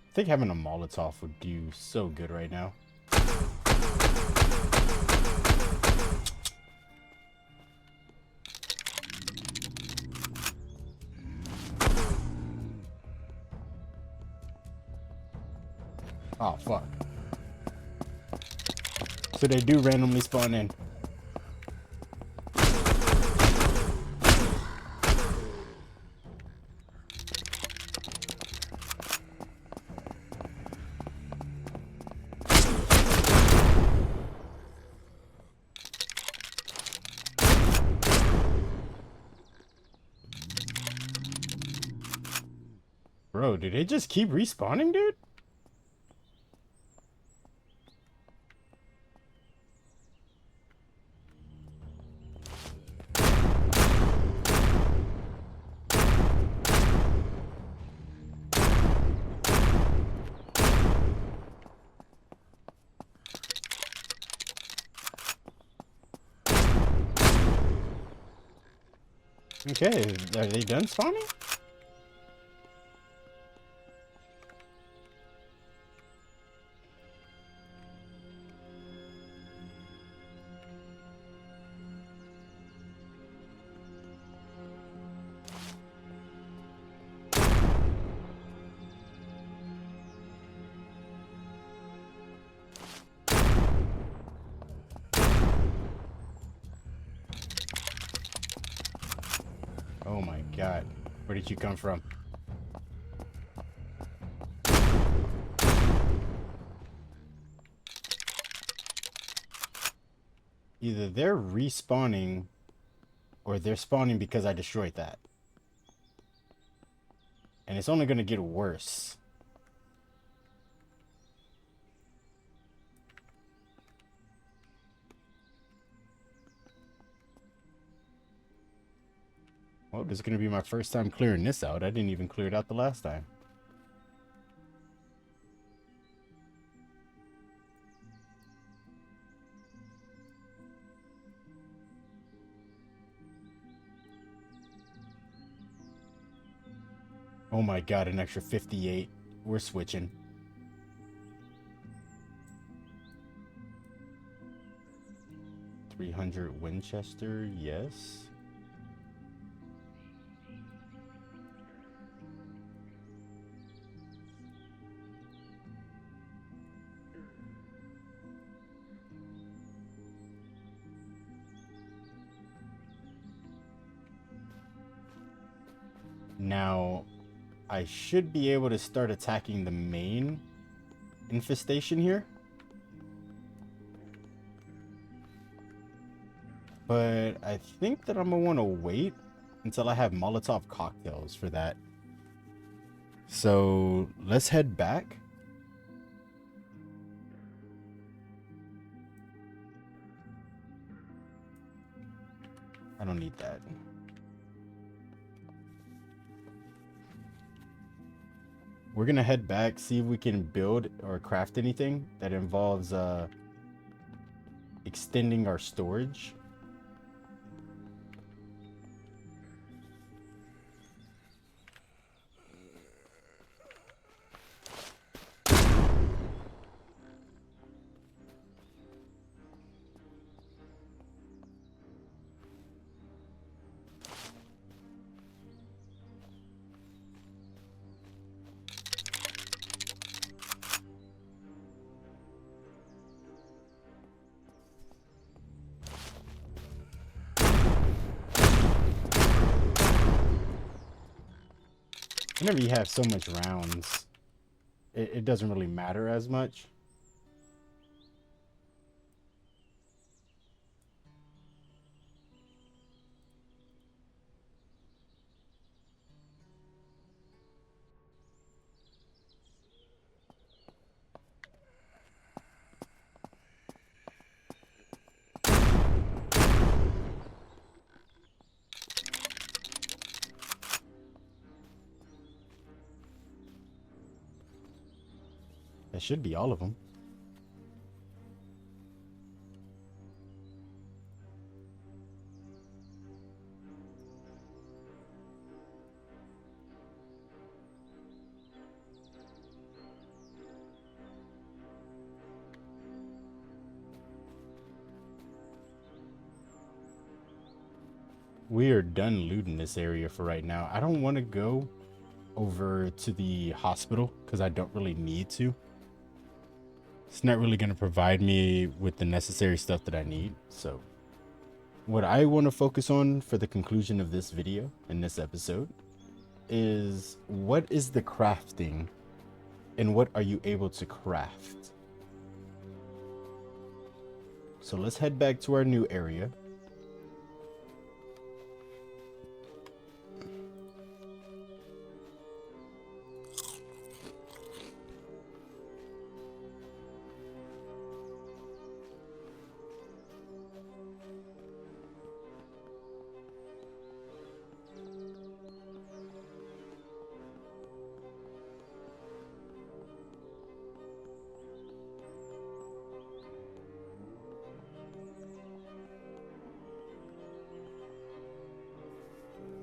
I think having a Molotov would do so good right now. Oh, fuck. So they do randomly spawn in. Bro, did they just keep respawning, dude? Okay, are they done spawning? Oh my god. Where did you come from? Either they're respawning or they're spawning because I destroyed that. And it's only going to get worse. Well, this is going to be my first time clearing this out. I didn't even clear it out the last time. Oh my god, an extra 58. We're switching. .300 Winchester, yes. Now, I should be able to start attacking the main infestation here. But I think that I'm gonna want to wait until I have Molotov cocktails for that. So let's head back. I don't need that. We're gonna head back, see if we can build or craft anything that involves extending our storage. Whenever you have so much rounds, it doesn't really matter as much. That should be all of them. We are done looting this area for right now. I don't want to go over to the hospital because I don't really need to. It's not really going to provide me with the necessary stuff that I need. So what I want to focus on for the conclusion of this video in this episode is what is the crafting and what are you able to craft? So let's head back to our new area.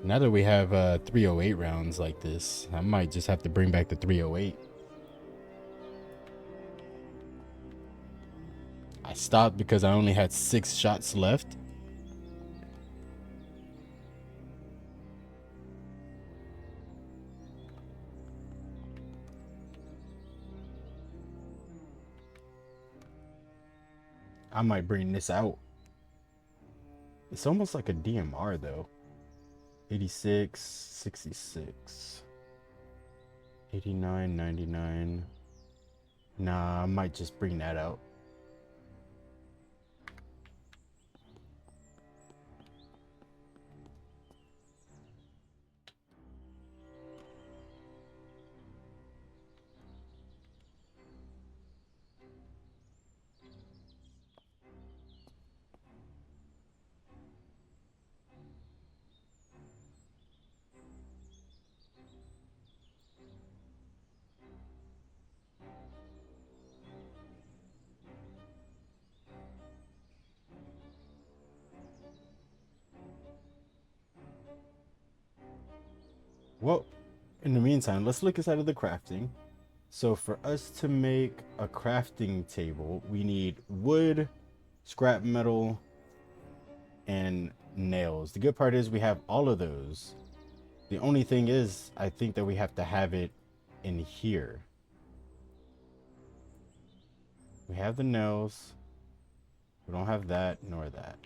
Now that we have 308 rounds like this, I might just have to bring back the 308. I stopped because I only had 6 shots left. I might bring this out. It's almost like a DMR though. 86, 66, 89, 99. Nah, I might just bring that out. Well, in the meantime, let's look inside of the crafting. So for us to make a crafting table, we need wood, scrap metal, and nails. The good part is we have all of those. The only thing is, I think that we have to have it in here. We have the nails. We don't have that nor that.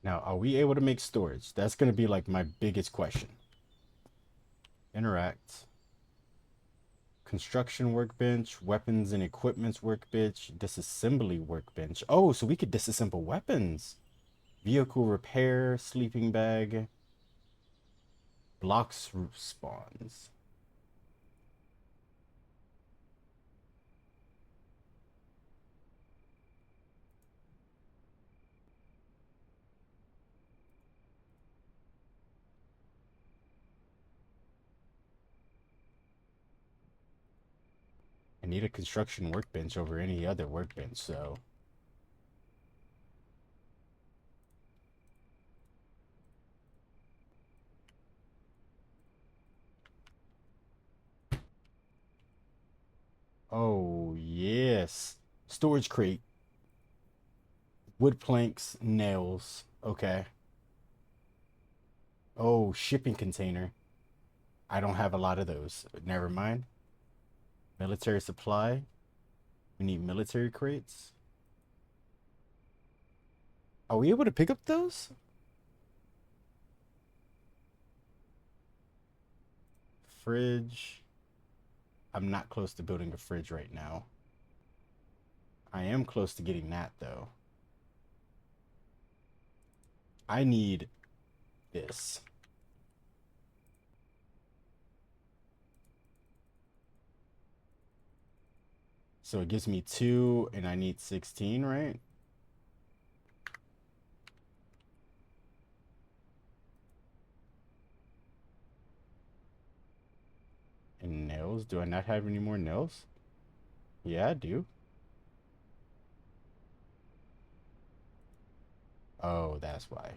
Now, are we able to make storage? That's going to be like my biggest question. Interact. Construction workbench, weapons and equipments workbench, disassembly workbench. Oh, so we could disassemble weapons. Vehicle repair, sleeping bag, blocks spawns. I need a construction workbench over any other workbench, so. Oh, yes. Storage crate, wood planks, nails. Okay. Oh, shipping container. I don't have a lot of those. Never mind. Military supply. We need military crates. Are we able to pick up those? Fridge. I'm not close to building a fridge right now. I am close to getting that though. I need this. So it gives me 2 and I need 16, right? And nails. Do I not have any more nails? Yeah, I do. Oh, that's why.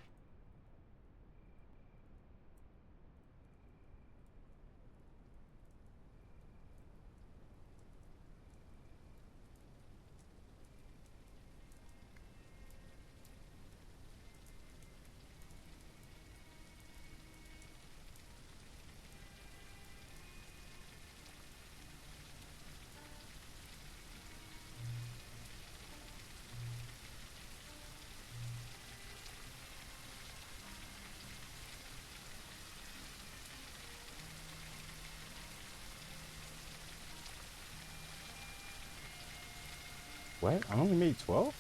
What? I only made 12?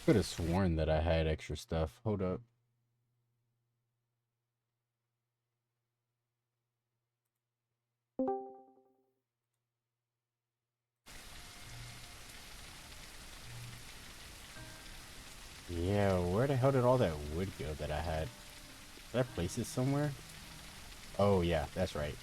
Could have sworn that I had extra stuff. Hold up. Yeah, where the hell did all that wood go that I had? Did I place it somewhere? Oh, yeah, that's right.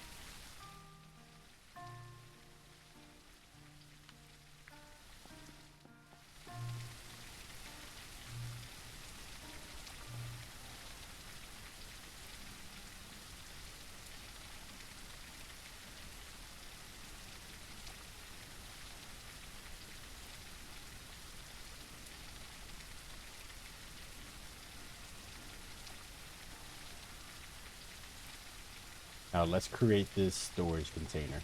Now let's create this storage container.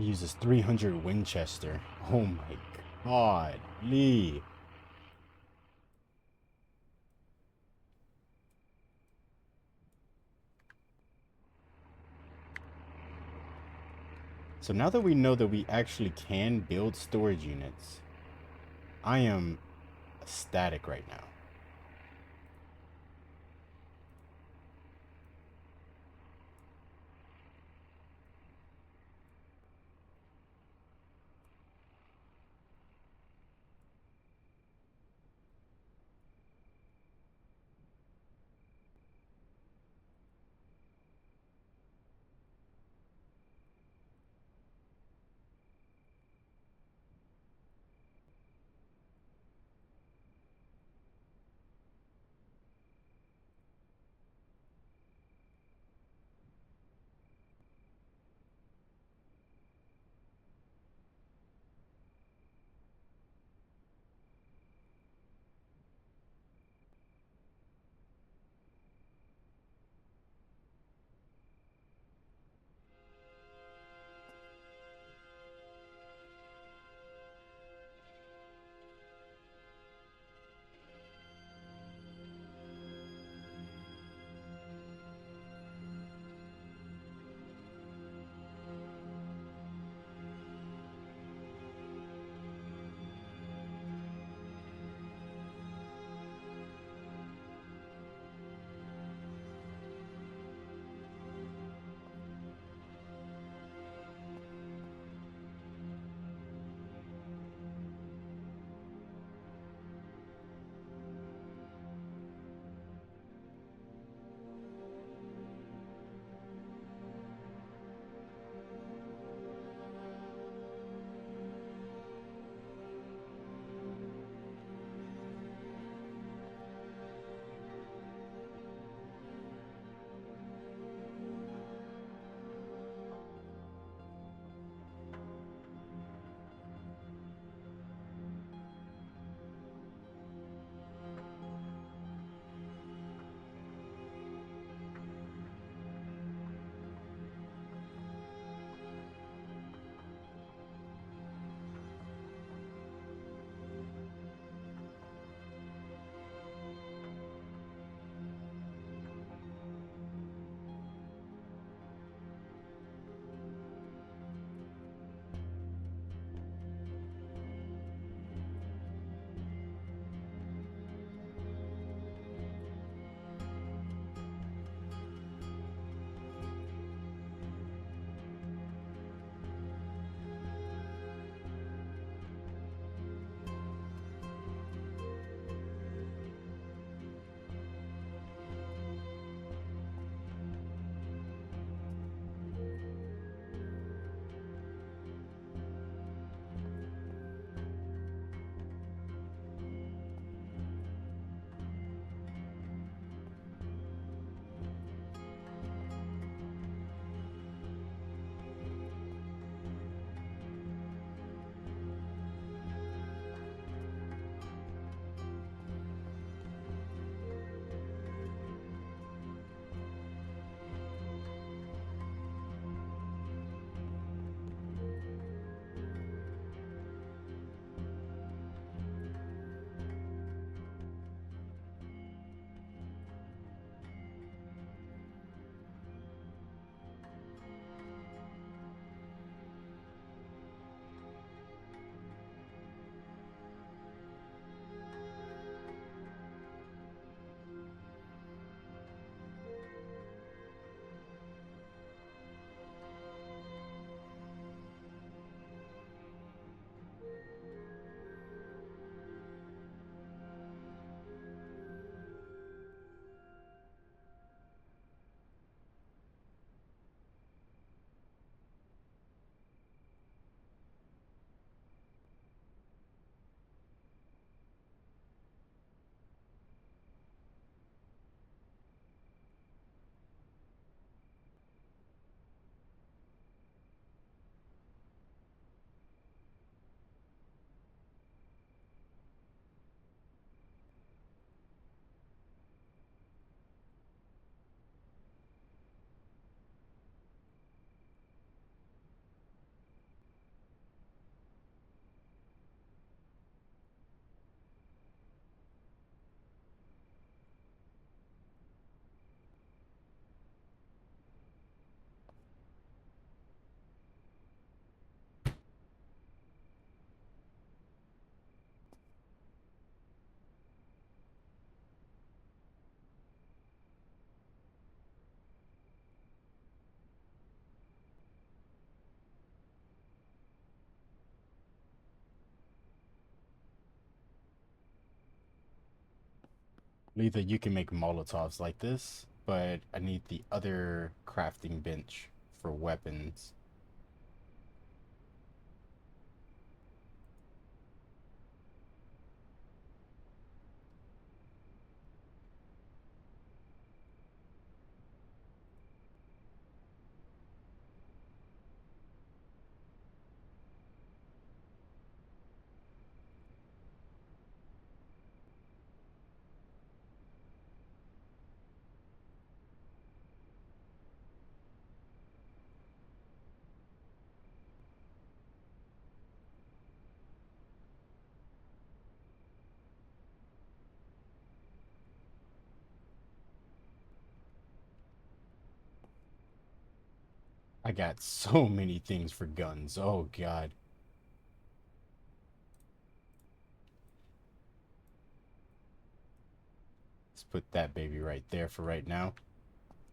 He uses 300 Winchester. Oh my god, Lee. So now that we know that we actually can build storage units, I am ecstatic right now. Letha, you can make Molotovs like this, but I need the other crafting bench for weapons. I got so many things for guns. Oh god. Let's put that baby right there for right now.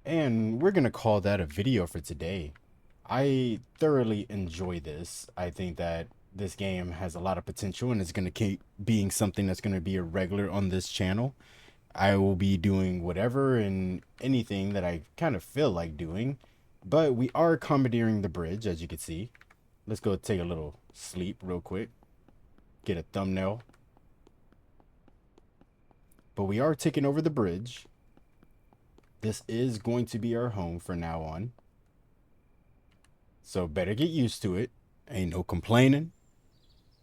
And we're gonna call that a video for today. I thoroughly enjoy this. I think that this game has a lot of potential and it's gonna keep being something that's gonna be a regular on this channel. I will be doing whatever and anything that I kind of feel like doing. But we are commandeering the bridge, as you can see. Let's go take a little sleep real quick. Get a thumbnail. But we are taking over the bridge. This is going to be our home from now on. So better get used to it. Ain't no complaining.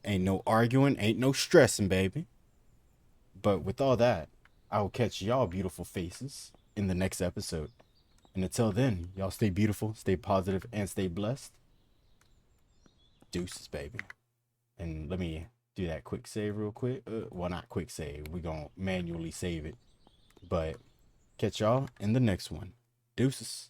Ain't no arguing. Ain't no stressing, baby. But with all that, I will catch y'all beautiful faces in the next episode. And until then, y'all stay beautiful, stay positive, and stay blessed. Deuces, baby. And let me do that quick save real quick. Well, not quick save. We're going to manually save it. But catch y'all in the next one. Deuces.